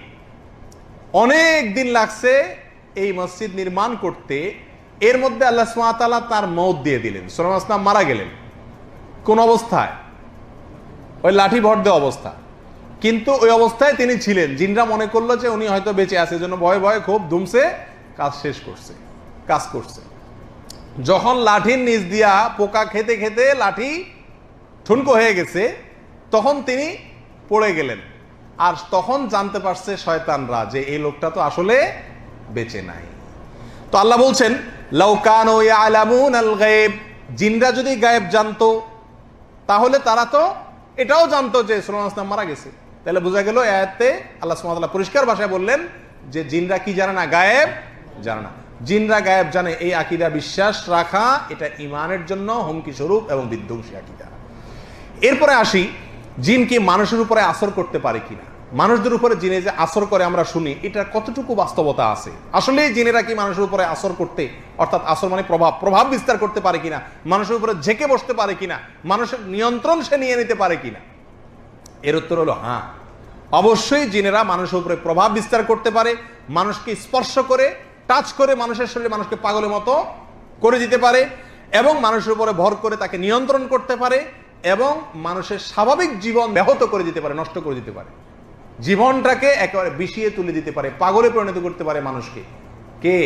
অনেক দিন লাগছে এই মসজিদ নির্মাণ করতে। এর মধ্যে আল্লাহ সুবহানাহু ওয়া তাআলা তার মওত দিয়ে দিলেন। সুলাইমান আলাইহিস সালাম মারা গেলেন। কোন অবস্থায়? ওই লাঠি ভর দেওয়া অবস্থা। কিন্তু ওই অবস্থায় তিনি ছিলেন। জিনরা মনে করলো যে উনি হয়তো বেঁচে আছে, জন্য ভয়ে ভয়ে খুব ধুমসে কাজ শেষ করছে, কাজ করছে। যখন লাঠির নিচ দিয়া পোকা খেতে খেতে লাঠি ঠুনকো হয়ে গেছে, তখন তিনি পড়ে গেলেন। আর তখন জানতে পারছে শয়তানরা যে এই লোকটা তো আসলে বেঁচে নাই। তো আল্লাহ বলছেন, লাউ কানু ইয়ালামুনাল গায়ব, জিনরা যদি গায়েব জানতো তাহলে তারা তো এটাও জানতো যে সুলাইমান আলাইহিস সালাম মারা গেছে। তাহলে বোঝা গেল আয়াতে আল্লাহ সুবহানাহু ওয়া তাআলা পরিষ্কার ভাষায় বললেন যে জিনরা কি জানে না? গায়েব জানে না। জিনরা গায়েব জানে, এই আকীদা বিশ্বাস রাখা এটা ঈমানের জন্য হুমকি স্বরূপ এবং বিধ্বংসী আকীদা। এরপরে আসি, জিন কি মানুষের উপরে আসর করতে পারে কিনা? মানুষদের উপরে জিনে যে আসর করে আমরা শুনি, এটা কতটুকু বাস্তবতা আছে? আসলে জিনেরা কি মানুষের উপরে আসর করতে, অর্থাৎ আসর মানে প্রভাব বিস্তার করতে পারে কিনা, মানুষের উপরে ঝেঁকে বসতে পারে কিনা, মানুষের নিয়ন্ত্রণ সে নিয়ে নিতে পারে কিনা? এর উত্তর হলো হ্যাঁ, অবশ্যই জিনেরা মানুষের উপরে প্রভাব বিস্তার করতে পারে। মানুষকে স্পর্শ করে, টাচ করে মানুষের শরীরে মানুষকে পাগলের মতো করে দিতে পারে, এবং মানুষের উপরে ভর করে তাকে নিয়ন্ত্রণ করতে পারে, এবং মানুষের স্বাভাবিক জীবন ব্যাহত করে দিতে পারে, নষ্ট করে দিতে পারে, জীবনটাকে একেবারে বিষিয়ে তুলে দিতে পারে, পাগলে পরিণত করতে পারে মানুষকে। কে?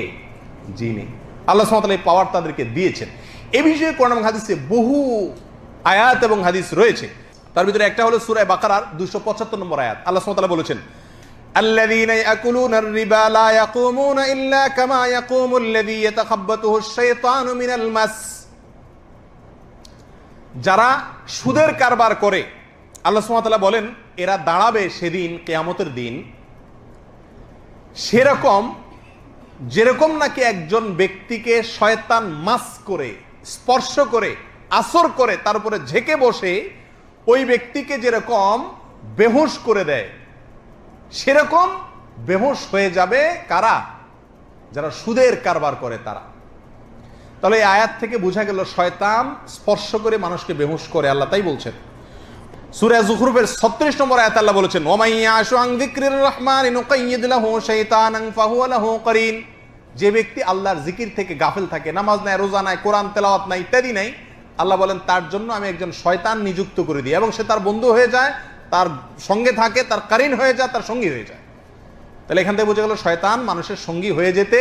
জিনে। আল্লাহ সুবহানাহু ওয়া তাআলা এই পাওয়ার তাদেরকে দিয়েছেন। এ বিষয়ে কোরআন এবং হাদিসে বহু আয়াত এবং হাদিস রয়েছে। তার ভিতরে একটা হলো সূরা বাকারার 275 নম্বর আয়াত। আল্লাহ সুবহানাহু ওয়া তাআলা বলেছেন, আল্লাযীনা ইয়াকুলুনার রিবা লা ইয়াকুমুনা ইল্লা কামা ইয়াকুমুল্লাযী ইয়াতাখাব্বাতুহুশ শাইতানু মিনাল মাস। যারা সুদের কারবার করে, আল্লাহ সুবহানাহু ওয়া তাআলা বলেন এরা দাঁড়াবে সেদিন কিয়ামতের দিন সেরকম যেরকম নাকি একজন ব্যক্তিকে শয়তান মাস করে, স্পর্শ করে, আসর করে, তার উপরে ঝেঁকে বসে ওই ব্যক্তিকে যেরকম বেহুশ করে দেয়, সেরকম বেহুশ হয়ে যাবে কারা? যারা সুদের কারবার করে তারা। তাহলে এই আয়াত থেকে বোঝা গেল শয়তান স্পর্শ করে মানুষকে বেহুশ করে, আল্লাহ তাই বলছেন। সূরা যুখরুফের 36 নম্বর আয়াতে আল্লাহ বলেছেন, ওয়া মাইয়াশু আন যিকরির রাহমানি নুকাইয়িদ লাহু শাইতানান ফাহুয়া লাহু করিন। যে ব্যক্তি আল্লাহর জিকির থেকে গাফিল থাকে, নামাজ নাই, রোজা নাই, কোরআন তেলাওয়াত নাই, ইত্যাদি নাই, আল্লাহ বলেন তার জন্য আমি একজন শয়তান নিযুক্ত করে দিই এবং সে তার বন্ধু হয়ে যায়, তার সঙ্গে থাকে, তার কারিন হয়ে যায়, তার সঙ্গী হয়ে যায়। তাহলে এখান থেকে বোঝা গেল শয়তান মানুষের সঙ্গী হয়ে যেতে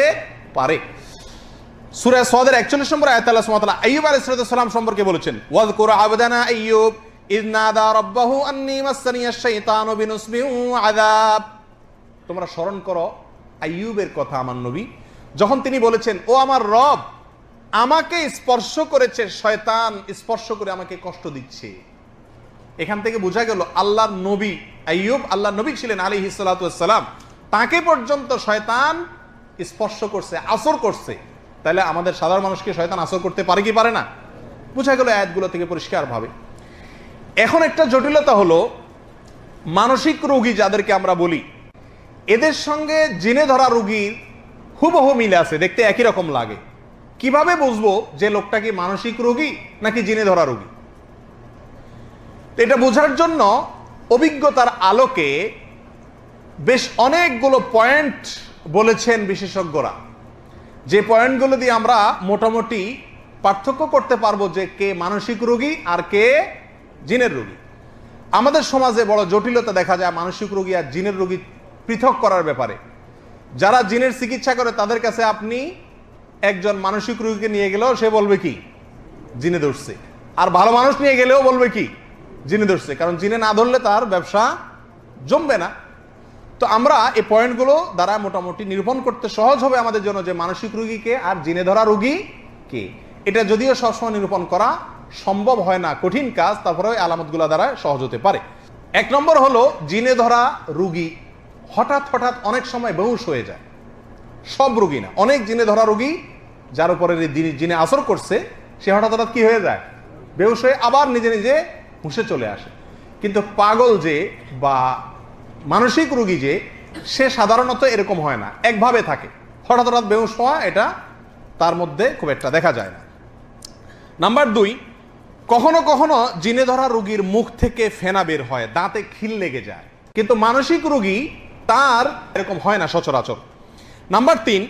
পারে। সূরা সাদের 41 নম্বর আয়াতে আল্লাহ সুবহানাহু ওয়া তাআলা আইয়ুব আলাইহিস সালাম সম্পর্কে বলেছেন, ওয়াযকুর আবদানা আইয়ুব ইয নাদা রাব্বাহু আন্নী মাসসানিয়াশ শাইতানু বিনুসবিন ওয়া আযাব। তোমরা স্মরণ করো আইয়ুবের কথা আমার নবী, যখন তিনি বলেছেন ও আমার রব, আমাকে স্পর্শ করেছে শয়তান, স্পর্শ করে আমাকে কষ্ট দিচ্ছে। এখান থেকে বোঝা গেল আল্লাহর নবী আইয়ুব আল্লাহর নবী ছিলেন আলাইহিস সালাতু ওয়াস সালাম, তাকে পর্যন্ত শয়তান স্পর্শ করছে, আসর করছে। তাহলে আমাদের সাধারণ মানুষকে শয়তান আসর করতে পারে কি পারে না? বোঝা গেল আয়াতগুলো থেকে পরিষ্কার ভাবে। এখন একটা জটিলতা হলো মানসিক রোগী যাদেরকে আমরা বলি, এদের সঙ্গে জিনে ধরা রোগীর হুবহু মিল আছে, দেখতে একই রকম লাগে। কিভাবে বুঝবো যে লোকটা কি মানসিক রোগী নাকি জিনে ধরা রোগী? এটা বোঝার জন্য অভিজ্ঞতার আলোকে বেশ অনেকগুলো পয়েন্ট বলেছেন বিশেষজ্ঞরা, যে পয়েন্টগুলো দিয়ে আমরা মোটামুটি পার্থক্য করতে পারবো যে কে মানসিক রোগী আর কে জিনের রোগী। আমাদের সমাজে বড় জটিলতা দেখা যায় মানসিক রোগী আর জিনের রোগী পৃথক করার ব্যাপারে। যারা জিনের চিকিৎসা করে তাদের কাছে আপনি একজন মানসিক রোগীকে নিয়ে গেলেও সে বলবে কি জিনে ধরছে, আর ভালো মানুষ নিয়ে গেলেও বলবে কি জিনে ধরছে, কারণ জিনে না ধরলে তার ব্যবসা জমবে না। তো আমরা এই পয়েন্টগুলো দ্বারা মোটামুটি নিরূপণ করতে সহজ হবে আমাদের জন্য যে মানসিক রোগীকে আর জিনে ধরা রোগী কে। এটা যদিও সবসময় নিরূপণ করা সম্ভব হয় না, কঠিন কাজ, তারপরে ওই আলামতগুলো দ্বারা সহজ হতে পারে। এক নম্বর হলো জিনে ধরা রোগী হঠাৎ হঠাৎ অনেক সময় বেহুশ হয়ে যায়। সব রোগী না, অনেক জিনে ধরা রোগী যার উপরে জিনে আসর করছে সে হঠাৎ হঠাৎ কি হয়ে যায়, বেহুশ হয়ে আবার নিজে নিজে হুঁশে চলে আসে। কিন্তু পাগল যে বা মানসিক রোগী যে, সে সাধারণত এরকম হয় না, একভাবে থাকে। হঠাৎ হঠাৎ বেহুশ হওয়া এটা তার মধ্যে খুব একটা দেখা যায় না। নাম্বার 2, কখনো কখনো জিনে ধরা রোগীর মুখ থেকে ফেনা বের হয়, দাঁতে খিল লেগে যায়, কিন্তু মানসিক রোগী তার এরকম হয় না সচরাচর। নাম্বার 3,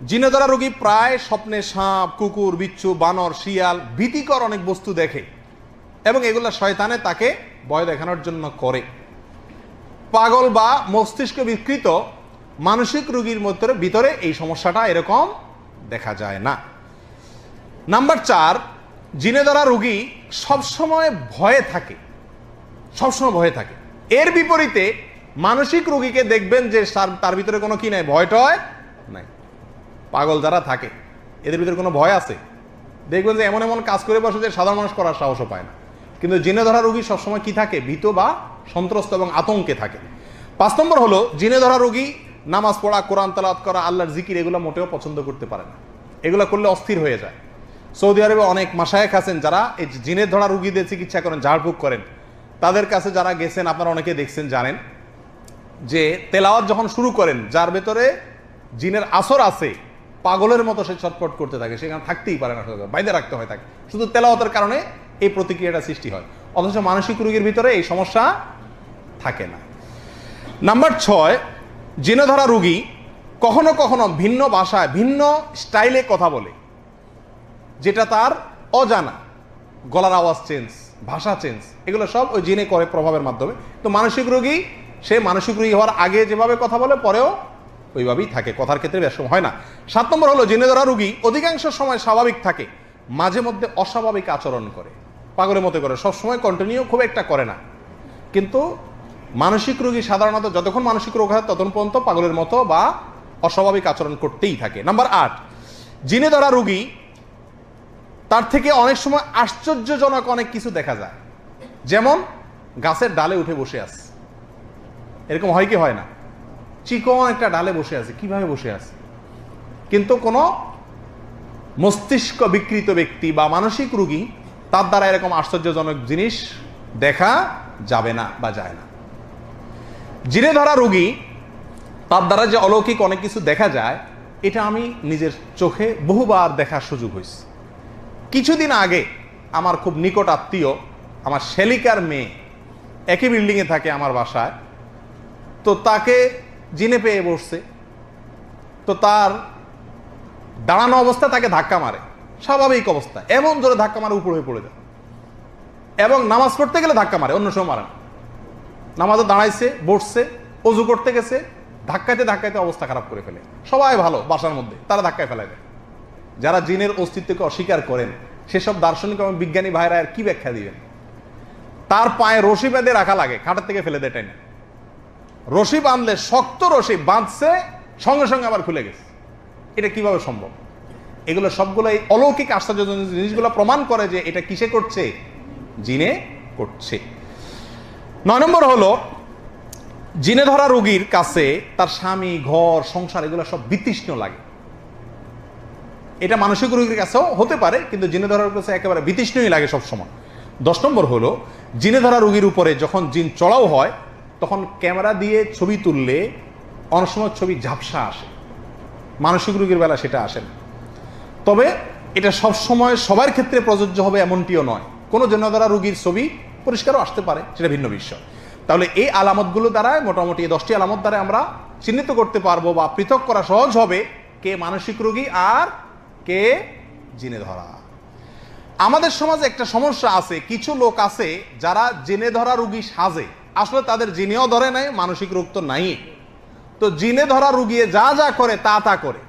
জিনে ধরা রোগী প্রায় স্বপ্নে সাপ, কুকুর, বিচ্ছু, বানর, শিয়াল, ভীতিকর অনেক বস্তু দেখে এবং এগুলো শয়তানে তাকে ভয় দেখানোর জন্য করে। পাগল বা মস্তিষ্ক বিকৃত মানসিক রোগীর ভিতরে এই সমস্যাটা এরকম দেখা যায় না। নাম্বার 4, জিনে ধরা রোগী সবসময় ভয়ে থাকে, সবসময় ভয়ে থাকে। এর বিপরীতে মানসিক রোগীকে দেখবেন যে তার ভিতরে কোনো কি নাই, ভয় টয় নাই। পাগল যারা থাকে এদের ভিতরে কোনো ভয় আছে, দেখবেন যে এমন এমন কাজ করে বসে যে সাধারণ মানুষ করার সাহসও পায় না। কিন্তু জিনে ধরা রোগী সবসময় কি থাকে, ভীত বা সন্ত্রস্ত এবং আতঙ্কে থাকে। 5 নম্বর হলো জিনে ধরা রোগী নামাজ পড়া, কোরআন তেলাওয়াত করা, আল্লাহর জিকির এগুলো মোটেও পছন্দ করতে পারে না, এগুলো করলে অস্থির হয়ে যায়। সৌদি আরবে অনেক মাশায়েখ আছেন যারা এই জিনে ধরা রোগীদের চিকিৎসা করেন, ঝাড়ফুঁক করেন। তাদের কাছে যারা গেছেন আপনারা অনেকে দেখছেন, জানেন যে তেলাওয়াত যখন শুরু করেন, যার ভেতরে জিনের আসর আছে, পাগলের মতো সে ছটফট করতে থাকে, সেখানে থাকতেই পারে না, বাইরে রাখতে হয় তাকে, শুধু তেলাওয়াতের কারণে এই প্রতিক্রিয়াটা সৃষ্টি হয়। অথচ মানসিক রোগীর ভিতরে এই সমস্যা থাকে না। নাম্বার 6, জিনে ধরা রোগী কখনো কখনো ভিন্ন ভাষায়, ভিন্ন স্টাইলে কথা বলে, যেটা তার অজানা, গলার আওয়াজ চেঞ্জ, ভাষা চেঞ্জ, এগুলো সব ওই জিনে করে প্রভাবের মাধ্যমে। তো মানসিক রোগী সে মানসিক রোগী হওয়ার আগে যেভাবে কথা বলে পরেও ওইভাবেই থাকে, কথার ক্ষেত্রে ব্যস্ত হয় না। 7 নম্বর হলো জিনে ধরা রোগী অধিকাংশ সময় স্বাভাবিক থাকে, মাঝে মধ্যে অস্বাভাবিক আচরণ করে, পাগলের মতো করে, সবসময় কন্টিনিউ খুব একটা করে না, কিন্তু মানসিক রোগী সাধারণত যতক্ষণ মানসিক রোগ হয় ততক্ষণ পর্যন্ত পাগলের মতো বা অস্বাভাবিক আচরণ করতেই থাকে। নাম্বার 8, জিনে ধরা রোগী, তার থেকে অনেক সময় আশ্চর্যজনক অনেক কিছু দেখা যায়। যেমন গাছের ডালে উঠে বসে আছে, এরকম হয় কি হয় না? চিকন একটা ডালে বসে আছে, কিভাবে বসে আছে? কিন্তু কোনো মস্তিষ্ক বিকৃত ব্যক্তি বা মানসিক রোগী, তার দ্বারা এরকম আশ্চর্যজনক জিনিস দেখা যাবে না বা যায় না। জিনে ধরা রোগী, তার দ্বারা যে অলৌকিক অনেক কিছু দেখা যায়, এটা আমি নিজের চোখে বহুবার দেখার সুযোগ হয়েছে। কিছুদিন আগে আমার খুব নিকট আত্মীয়, আমার শ্যালিকার মেয়ে, একই বিল্ডিংয়ে থাকে আমার বাসায়, তো তাকে জিনে পেয়ে বসছে। তো তার দাঁড়ানো অবস্থা তাকে ধাক্কা মারে, স্বাভাবিক অবস্থা, এমন জোরে ধাক্কা মারে উপরে হয়ে পড়ে যায়। এবং নামাজ পড়তে গেলে ধাক্কা মারে, অন্য সময় মারে না। নামাজে দাঁড়াইছে, বসছে, অজু করতে গেছে, ধাক্কাইতে ধাক্কাইতে অবস্থা খারাপ করে ফেলে। সবাই ভালো বাসার মধ্যে, তারা ধাক্কায় ফেলে দেয়। যারা জিনের অস্তিত্বকে অস্বীকার করেন সেসব দার্শনিক এবং বিজ্ঞানী ভাইরা আর কি ব্যাখ্যা দিবেন? তার পায়ে রশি বেঁধে রাখা লাগে, খাটের থেকে ফেলে দেয় না। রশি বাঁধলে, শক্ত রশি বাঁধছে, সঙ্গে সঙ্গে আবার খুলে গেছে। এটা কিভাবে সম্ভব? এগুলো সবগুলো এই অলৌকিক আশ্চর্যজনক জিনিসগুলো প্রমাণ করে যে এটা কিসে করছে? জিনে করছে। 9 নম্বর হলো, জিনে ধরা রোগীর কাছে তার স্বামী, ঘর, সংসার এগুলো সব বিতৃষ্ণ লাগে। এটা মানসিক রোগীর কাছেও হতে পারে, কিন্তু জিনে ধরার কাছে একেবারে বিতৃষ্ণই লাগে সবসময়। 10 নম্বর হলো, জিনে ধরা রোগীর উপরে যখন জিন চড়াও হয়, তখন ক্যামেরা দিয়ে ছবি তুললে অনেক সময় ছবি ঝাপসা আসে। মানসিক রোগীর বেলা সেটা আসে না। তবে এটা সবসময় সবার ক্ষেত্রে প্রযোজ্য হবে এমনটিও নয়। কোনো জিনে ধরা রোগীর ছবি পরিষ্কারও আসতে পারে, সেটা ভিন্ন বিষয়। তাহলে এই আলামতগুলো দ্বারা, মোটামুটি 10টি আলামত দ্বারা আমরা চিহ্নিত করতে পারবো বা পৃথক করা সহজ হবে কে মানসিক রোগী আর কে জিনে ধরা। আমাদের সমাজে একটা সমস্যা আছে, কিছু লোক আছে যারা জিনে ধরা রোগী সাজে, আসলে তাদের জিনেও ধরে নাই, মানসিক রোগ তো নাই। তো জিনে ধরা রোগী যা যা করে তা তা করে।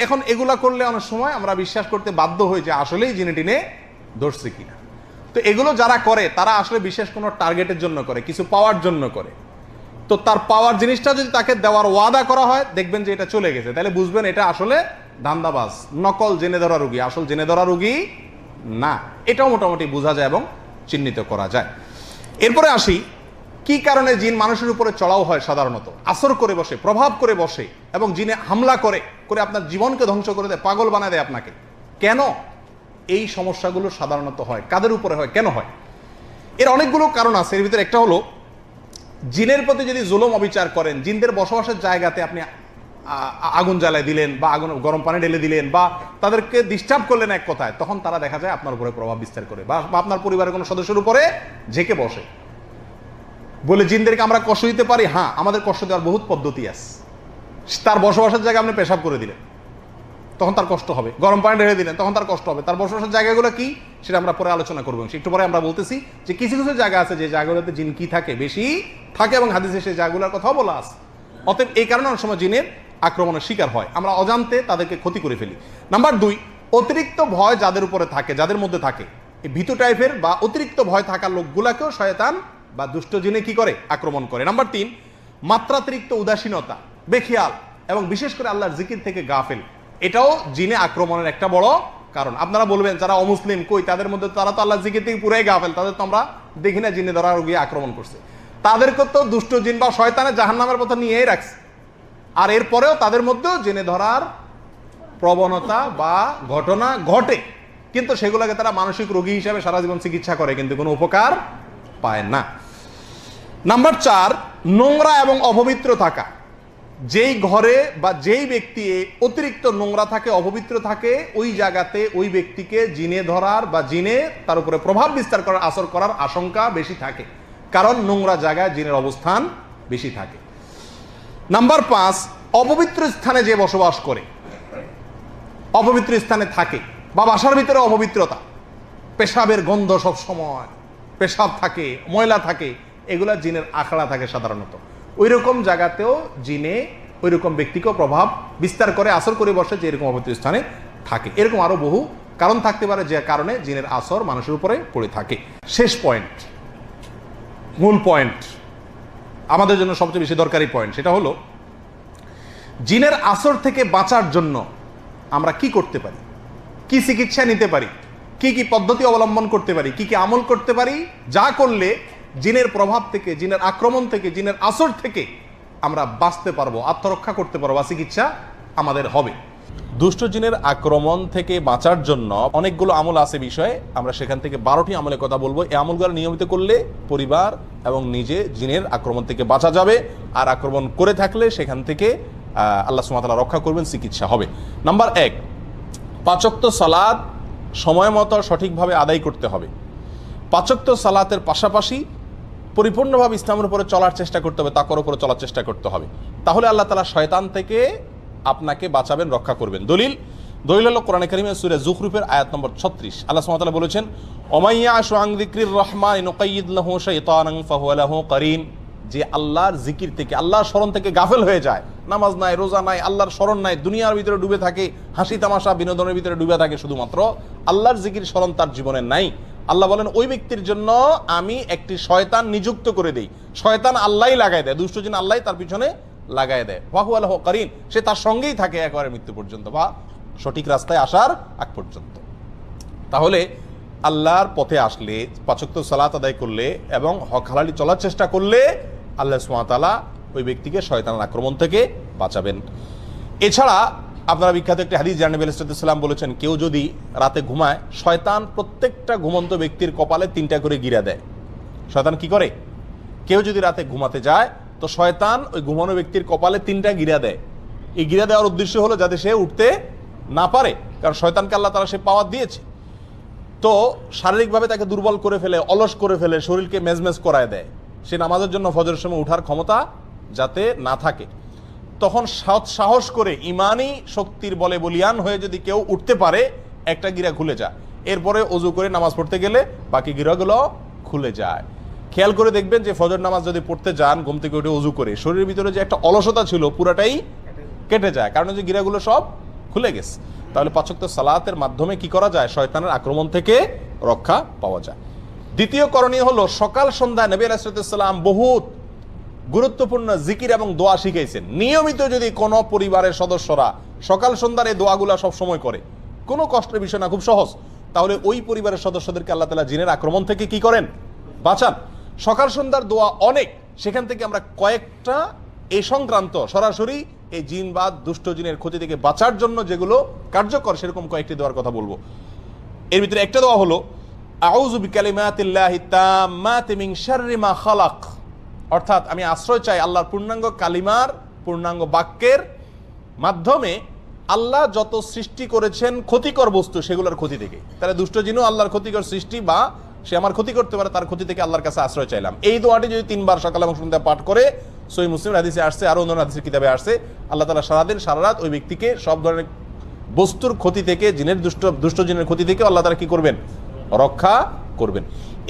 এখন এগুলা করলে অনেক সময় আমরা বিশ্বাস করতে বাধ্য হই যে আসলেই জিনে টিনে ধরছে কিনা। তো এগুলো যারা করে তারা আসলে বিশেষ কোনো টার্গেটের জন্য করে, কিছু পাওয়ার জন্য করে। তো তার পাওয়ার জিনিসটা যদি তাকে দেওয়ার ওয়াদা করা হয়, দেখবেন যে এটা চলে গেছে, তাহলে বুঝবেন এটা আসলে ধান্দাবাজ, নকল জেনে ধরা রোগী, আসল জেনে ধরা রোগী না। এটাও মোটামুটি বোঝা যায় এবং চিহ্নিত করা যায়। এরপরে আসি, কি কারণে জিন মানুষের উপরে চড়াও হয়? সাধারণত আসর করে বসে, প্রভাব করে বসে, এবং জিনে হামলা করে করে আপনার জীবনকে ধ্বংস করে দেয়, পাগল বানায় দেয় আপনাকে। কেন এই সমস্যাগুলো সাধারণত হয়? কাদের উপরে হয়? কেন হয়? এর অনেকগুলো কারণ আছে। এর ভিতরে একটা হলো, জিনের প্রতি যদি জুলুম অবিচার করেন, জিনদের বসবাসের জায়গাতে আপনি আগুন জ্বালায় দিলেন বা আগুন গরম পানি ঢেলে দিলেন বা তাদেরকে ডিস্টার্ব করলেন এক কথায়, তখন তারা দেখা যায় আপনার উপরে প্রভাব বিস্তার করে বা আপনার পরিবারের কোনো সদস্যের উপরে ঝেঁকে বসে। বলে জিনদেরকে আমরা কষ্ট দিতে পারি? হ্যাঁ, আমাদের কষ্ট দেওয়ার বহুত পদ্ধতি আছে। তার বসবাসের জায়গায় আপনি পেশাব করে দিলেন, তখন তার কষ্ট হবে। গরম পানি ঢেলে দিলেন, তখন তার কষ্ট হবে। তার বসবাসের জায়গাগুলো কি সেটা আমরা পরে আলোচনা করবো। একটু পরে আমরা বলতেছি যে কিছু কিছু জায়গা আছে যে জায়গাগুলোতে জিন কি থাকে, বেশি থাকে, এবং হাদিসে সেই জায়গাগুলোর কথাও বলা আছে। অতএব এই কারণে অনেক সময় জিনের আক্রমণের শিকার হয়, আমরা অজান্তে তাদেরকে ক্ষতি করে ফেলি। নাম্বার 2, অতিরিক্ত ভয় যাদের উপরে থাকে, যাদের মধ্যে থাকে, এই ভীতু টাইপের বা অতিরিক্ত ভয় থাকা লোকগুলাকেও শয়তান বা দুষ্ট জিনে কি করে? আক্রমণ করে। নাম্বার 3, মাত্রাতিরিক্ত উদাসীনতা, বেখিয়াল, এবং বিশেষ করে আল্লাহর জিকির থেকে গাফেল, এটাও জিনে আক্রমণের একটা বড় কারণ। আপনারা বলবেন যারা অমুসলিম, কই তাদের মধ্যে, তারা তো আল্লাহর জিকির থেকে পুরাই গাফেল, তাদের তো আমরা দেখি না জিনে ধরা গিয়ে আক্রমণ করছে। তাদেরকে তো দুষ্ট জিন বা শয়তানের জাহান্নামের কথা নিয়েই রাখছে, আর এরপরেও তাদের মধ্যেও জেনে ধরার প্রবণতা বা ঘটনা ঘটে, কিন্তু সেগুলোকে তারা মানসিক রোগী হিসাবে সারা জীবন চিকিৎসা করে, কিন্তু কোনো উপকার পায় না। নাম্বার 4, নোংরা এবং অপবিত্র থাকা। যেই ঘরে বা যেই ব্যক্তি অতিরিক্ত নোংরা থাকে, অপবিত্র থাকে, ওই জায়গাতে ওই ব্যক্তিকে জিনে ধরার বা জিনে তার উপরে প্রভাব বিস্তার করার, আসর করার আশঙ্কা বেশি থাকে, কারণ নোংরা জায়গায় জিনের অবস্থান বেশি থাকে। নাম্বার 5, অপবিত্র স্থানে যে বসবাস করে, অপবিত্র স্থানে থাকে, বা বাসার ভিতরে অপবিত্রতা, পেশাবের গন্ধ সব সময়, পেশাব থাকে, ময়লা থাকে, এগুলা জিনের আখড়া থাকে সাধারণত। ওই রকম জায়গাতেও জিনে ওই রকম ব্যক্তিকেও প্রভাব বিস্তার করে, আসর করে বসে, যে এরকম অপবিত্র স্থানে থাকে। এরকম আরো বহু কারণ থাকতে পারে যে কারণে জিনের আসর মানুষের উপরে পড়ে থাকে। শেষ পয়েন্ট, মূল পয়েন্ট, আমাদের জন্য সবচেয়ে বেশি দরকারি পয়েন্ট, সেটা হলো জিনের আসর থেকে বাঁচার জন্য আমরা কি করতে পারি, কি চিকিৎসা নিতে পারি, কি কি পদ্ধতি অবলম্বন করতে পারি, কি কি আমল করতে পারি, যা করলে জিনের প্রভাব থেকে, জিনের আক্রমণ থেকে, জিনের আসর থেকে আমরা বাঁচতে পারবো, আত্মরক্ষা করতে পারবো, বা চিকিৎসা আমাদের হবে। দুষ্ট জিনের আক্রমণ থেকে বাঁচার জন্য অনেকগুলো আমল আছে বিষয়ে, আমরা সেখান থেকে 12টি আমলের কথা বলবো। এই আমলগুলো নিয়মিত করলে পরিবার এবং নিজে জিনের আক্রমণ থেকে বাঁচা যাবে, আর আক্রমণ করে থাকলে সেখান থেকে আল্লাহ সুবহানাহু ওয়া তাআলা রক্ষা করবেন, চিকিৎসা হবে। নাম্বার 1, 5 ওয়াক্ত সালাত সময় মতো সঠিকভাবে আদায় করতে হবে। 5 ওয়াক্ত সালাতের পাশাপাশি পরিপূর্ণভাবে ইসলামের উপরে চলার চেষ্টা করতে হবে, তাকওয়ার উপরে চলার চেষ্টা করতে হবে। তাহলে আল্লাহ তাআলা শয়তান থেকে আপনাকে বাঁচাবেন, রক্ষা করবেন। দলিল হলো কোরআনে কারীমের সূরা যুখরুফের আয়াত নম্বর 36। আল্লাহ সুবহানাহু ওয়া তাআলা বলেছেন, ওমাইয়াশু আন যিকরির রহমান নুকাইয়িদ লাহু শাইতানান ফাহুয়া লাহু কারিন। যে আল্লাহর জিকির থেকে, আল্লাহর স্মরণ থেকে গাফেল হয়ে যায়, নামাজ নাই, রোজা নাই, আল্লাহর স্মরণ নাই, দুনিয়ার ভিতরে ডুবে থাকে, হাসি তামাশা বিনোদনের ভিতরে ডুবে থাকে, শুধুমাত্র আল্লাহর জিকির স্মরণ তার জীবনে নাই, আল্লাহ বলেন ওই ব্যক্তির জন্য আমি একটি শয়তান নিযুক্ত করে দেই। শয়তান আল্লাহই লাগাই দেয়, দুষ্ট জিন আল্লাহই তার পিছনে লাগাই দেয়। ফাহুয়া লাহু কারিন, সে তার সঙ্গেই থাকে একেবারে মৃত্যু পর্যন্ত, বা সঠিক রাস্তায় আসার আগ পর্যন্ত। তাহলে আল্লাহর পথে আসলে, 5 ওয়াক্ত সালাত আদায় করলে এবং হক হালালি চলার চেষ্টা করলে আল্লাহ সুবহানাহু ওয়া তাআলা ওই ব্যক্তিকে শয়তানের আক্রমণ থেকে বাঁচাবেন। এছাড়া আপনারা বিখ্যাত একটি হাদিস জানেন, নবী আলাইহিস সালাম বলেছেন, কেউ যদি রাতে ঘুমায়, শয়তান প্রত্যেকটা ঘুমন্ত ব্যক্তির কপালে 3টা করে গিরা দেয়। শয়তান কি করে? কেউ যদি রাতে ঘুমাতে যায় তো শয়তান ওই ঘুমানো ব্যক্তির কপালে 3টা গিরা দেয়। এই গিরা দেওয়ার উদ্দেশ্য হলো যাতে সে উঠতে না পারে, কারণ শয়তানকে আল্লাহ তাআলা সে পাওয়ার দিয়েছে। তো শারীরিকভাবে তাকে দুর্বল করে ফেলে, অলস করে ফেলে, শরীরকে মেজমেজ করায় দেয়, সে নামাজের জন্য ফজরের সময় উঠার ক্ষমতা যাতে না থাকে। তখন সাহস করে ইমানি শক্তির বলে বলিয়ান হয়ে যদি কেউ উঠতে পারে, একটা গিরা খুলে যায়, এরপরে অজু করে নামাজ পড়তে গেলে বাকি গিরাগুলো খুলে যায়। খেয়াল করে দেখবেন যে ফজর নামাজ যদি পড়তে যান, ঘুম থেকে উঠে অজু করে, শরীরের ভিতরে যে একটা অলসতা ছিল পুরাটাই কেটে যায়, কারণ যে গিরাগুলো সব খুলে গেছে। তাহলে 5 ওয়াক্ত সালাতের মাধ্যমে কি করা যায়? শয়তানের আক্রমণ থেকে রক্ষা পাওয়া যায়। দ্বিতীয় করণীয় হলো, সকাল সন্ধ্যায় নবী আলাইহিস সালাম বহুত গুরুত্বপূর্ণ জিকির এবং দোয়া শিখাইছেন। নিয়মিত যদি কোনো পরিবারের সদস্যরা সকাল সন্ধ্যার এই দোয়াগুলা সব সময় করে, কোনো কষ্টের বিষয় না, খুব সহজ, তাহলে ওই পরিবারের সদস্যদেরকে আল্লাহ তাআলা জিনের আক্রমণ থেকে কি করেন? বাঁচান। সকাল সন্ধ্যার দোয়া অনেক, সেখান থেকে আমরা কয়েকটা এই সংক্রান্ত সরাসরি এই জিন বা দুষ্ট জিনের ক্ষতি থেকে বাঁচার জন্য যেগুলো কার্যকর, সেরকম কয়েকটি দোয়ার কথা বলবো। এর ভিতরে একটা দোয়া হলো, আউযু বিকালিমাতিল্লাহি তাম্মাতি মিন শাররি মা খালাক, অর্থাৎ আমি আশ্রয় চাই আল্লাহর পূর্ণাঙ্গ কালিমার, পূর্ণাঙ্গ বাক্যের মাধ্যমে আল্লাহ যত সৃষ্টি করেছেন ক্ষতিকর বস্তু, সেগুলোর ক্ষতি থেকে। তাহলে দুষ্ট জিনও আল্লাহর ক্ষতিকর সৃষ্টি, বা সে আমার ক্ষতি করতে পারে, তার ক্ষতি থেকে আল্লাহর কাছে আশ্রয় চাইলাম। এই দোয়াটি যদি 3 বার সকাল এবং সন্ধ্যা পাঠ করে, সহিহ মুসলিম হাদিসে আসছে, আরো অন্য হাদিসের কিতাবে আসছে, আল্লাহ তাআলা সারাদিন সারা রাত ওই ব্যক্তিকে সব ধরনের বস্তুর ক্ষতি থেকে, জিনের দুষ্ট জিনের ক্ষতি থেকে আল্লাহ তাআলা কি করবেন? রক্ষা করবেন।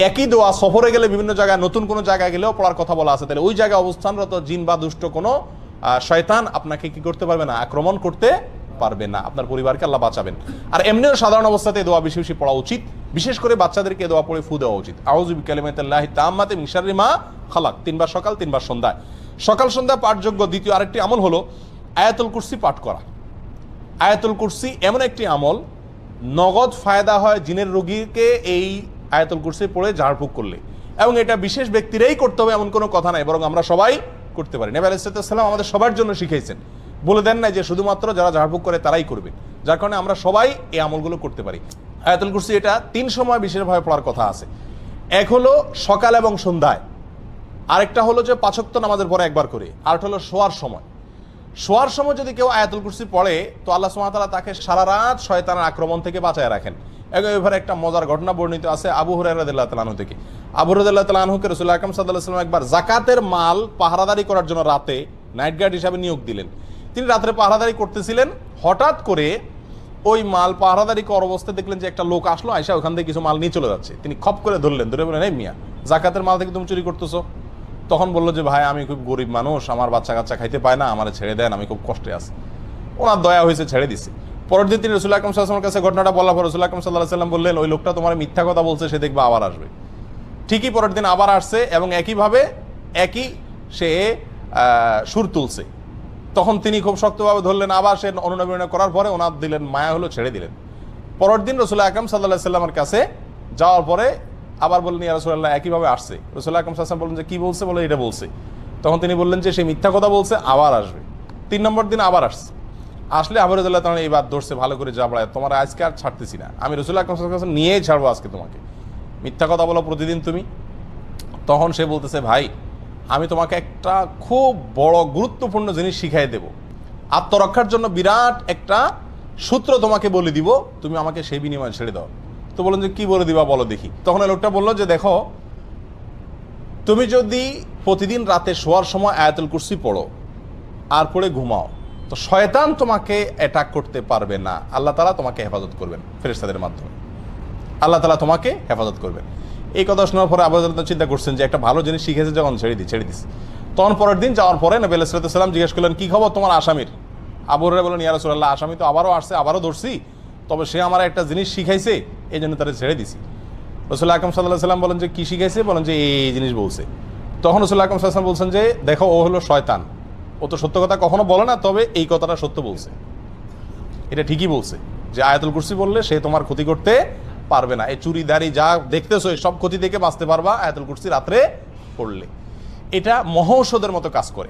একই দোয়া সফরে গেলে, বিভিন্ন জায়গায়, নতুন কোনো জায়গায় গেলেও পড়ার কথা বলা আছে। তাহলে ওই জায়গায় অবস্থানরত জিন বা দুষ্ট কোনো শয়তান আপনাকে কি করতে পারবে না? আক্রমণ করতে পারবে না, আপনার পরিবারকে আল্লাহ বাঁচাবেন। আর এমনিও সাধারণ অবস্থাতে দোয়া বেশি বেশি পড়া উচিত, বিশেষ করে বাচ্চাদেরকে দোয়া পড়ে ফু দেওয়া উচিত। আউযু বিকালিমাতিল্লাহি তাম্মাতি মিন শাররি মা খালাক, 3 বার সকাল, 3 বার সন্ধ্যায়। সকাল সন্ধ্যা পাঠযোগ্য দ্বিতীয় আরেকটি আমল হলো আয়াতুল কুরসি পাঠ করা। আয়াতুল কুরসি এমন একটি আমল, নগদ ফায়দা হয় জিনের রোগীকে এই আয়াতুল কুরসি পড়ে ঝাড়ফুঁক করলে, এবং এটা বিশেষ ব্যক্তিরাই করতে হবে এমন কোনো কথা নাই, বরং আমরা সবাই করতে পারি। নবী আলাইহিস সালাম আমাদের সবার জন্য শিখাইছেন, বলে দেন নাই যে শুধুমাত্র যারা ঝাড়ফুঁক করে তারাই করবে, যার কারণে আমরা সবাই এই আমলগুলো করতে পারি। আয়াতুল কুরসি এটা 3 সময় বিশেষভাবে পড়ার কথা আছে। এক হলো সকাল এবং সন্ধ্যায়, আরেকটা হলো যে 5 ওয়াক্ত নামাজের পরে একবার করে, আরেকটা হলো শোয়ার সময়। শোয়ার সময় যদি কেউ আয়াতুল কুরসি পড়ে, তো আল্লাহ সুবহানাহু ওয়া তাআলা তাকে সারা রাত শয়তানের আক্রমণ থেকে বাঁচায় রাখেন। এবারে একটা মজার ঘটনা বর্ণিত আছে আবু হুরায়রা রাদিয়াল্লাহু তাআলা আনহু থেকে। আবু হুরায়রা রাদিয়াল্লাহু তাআলা আনহুকে রাসূল আকরাম সাল্লাল্লাহু আলাইহি ওয়াসাল্লাম একবার যাকাতের মাল পাহারাদারি করার জন্য রাতে নাইট গার্ড হিসাবে নিয়োগ দিলেন। তিনি রাতে পাহারাদারি করতেছিলেন, হঠাৎ করে ওই মাল পাহারাদারি করার অবস্থায় দেখলেন যে একটা লোক আসলো, আয়সা ওখান থেকে কিছু মাল নিয়ে চলে যাচ্ছে। তিনি খপ করে ধরলেন, ধরে বললেন, এই মিয়া, যাকাতের মাল থেকে তুমি চুরি করতেছো? তখন বললো যে ভাই, আমি খুব গরিব মানুষ, আমার বাচ্চা কাচ্চা খাইতে পায় না, আমার ছেড়ে দেন, আমি খুব কষ্টে আছি। ওনার দয়া হয়েছে, ছেড়ে দিছে। পরের দিন তিনি রাসূলুল্লাহ আকরাম সাল্লাল্লাহু আলাইহি ওয়াসাল্লামের কাছে ঘটনাটা বলার পর রাসূলুল্লাহ আকরাম সাল্লাল্লাহু আলাইহি ওয়াসাল্লাম বললেন, ওই লোকটা তোমার মিথ্যা কথা বলছে, সে দেখবে আবার আসবে। ঠিকই পরের দিন আবার আসছে এবং একইভাবে একই সে সুর তুলছে। তখন তিনি খুব শক্তভাবে ধরলেন, আবার সে অনুনয় করার পরে ওনার দিলেন, মায়া হলো, ছেড়ে দিলেন। পরের দিন রাসূলুল্লাহ আকরাম সাল্লাল্লাহু আলাইহি ওয়াসাল্লামের কাছে যাওয়ার পরে আবার বললেন, ইয়া রাসূলুল্লাহ, একইভাবে আসছে। রাসূলুল্লাহ আকরাম সাল্লাল্লাহু আলাইহি ওয়াসাল্লাম বললেন যে কি বলছে, বলে এটা বলছে। তখন তিনি বললেন যে সে মিথ্যা কথা বলছে, আবার আসবে। 3 নম্বর দিন আবার আসছে। আসলে আবার রাসূলুল্লাহ তাআলা এইবার ধরছে ভালো করে, যাবড়ায় তোমার আজকে আর ছাড়তেছি না, আমি রাসূলুল্লাহ আকরাম সাল্লাল্লাহু আলাইহি ওয়াসাল্লাম নিয়েই ছাড়বো আজকে তোমাকে, মিথ্যা কথা বলো প্রতিদিন তুমি। তখন সে বলতেছে, ভাই আমি তোমাকে একটা খুব বড় গুরুত্বপূর্ণ জিনিস শিখাই দেব, আত্মরক্ষার জন্য বিরাট একটা সূত্র তোমাকে বলে দিব, তুমি আমাকে সেই বিনিময়ে ছেড়ে দাও। তো বলেন যে কি বলে দিবা বলো দেখি। তখন এই লোকটা বললো যে দেখো, তুমি যদি প্রতিদিন রাতে শোয়ার সময় আয়াতুল কুরসি পড়ো আর পড়ে ঘুমাও, তো শয়তান তোমাকে অ্যাটাক করতে পারবে না, আল্লাহ তাআলা তোমাকে হেফাজত করবেন ফেরেশতাদের মাধ্যমে, আল্লাহ তাআলা তোমাকে হেফাজত করবেন। এই কথা শোনার পরে আবু হুরায়রা চিন্তা করছেন যে একটা ভালো জিনিস শিখেছে যখন, ছেড়ে দিস। তখন পরের দিন যাওয়ার পরে নবী আলাইহিস সালাম জিজ্ঞেস করলেন, কি খবর তোমার আসামির? আবু হুরায়রা বললেন, ইয়া রাসূলুল্লাহ, আসামি তো আবারও আসছে, আবারও ধরছি, তবে সে আমার একটা জিনিস শিখাইছে, এই জন্য তারা ছেড়ে দিছি। রাসূলুল্লাহ আকরাম সাল্লাল্লাহু আলাইহি ওয়াসাল্লাম বলেন যে কি শিখাইছে? বলেন যে এই জিনিস বলছে। তখন রাসূলুল্লাহ আকরাম সাল্লাল্লাহু আলাইহি ওয়াসাল্লাম বলছেন যে দেখো, ও হলো শয়তান, ও তো সত্য কথা কখনো বলে না, তবে এই কথাটা সত্য বলছে, এটা ঠিকই বলছে যে আয়াতুল কুরসি বললে সে তোমার ক্ষতি করতে পারবে না, এই চুরি দাড়ি যা দেখতেছো সব ক্ষতি থেকে বাঁচতে পারবা আয়াতুল কুরসি রাত্রে পড়লে। এটা মহৌষধের মতো কাজ করে।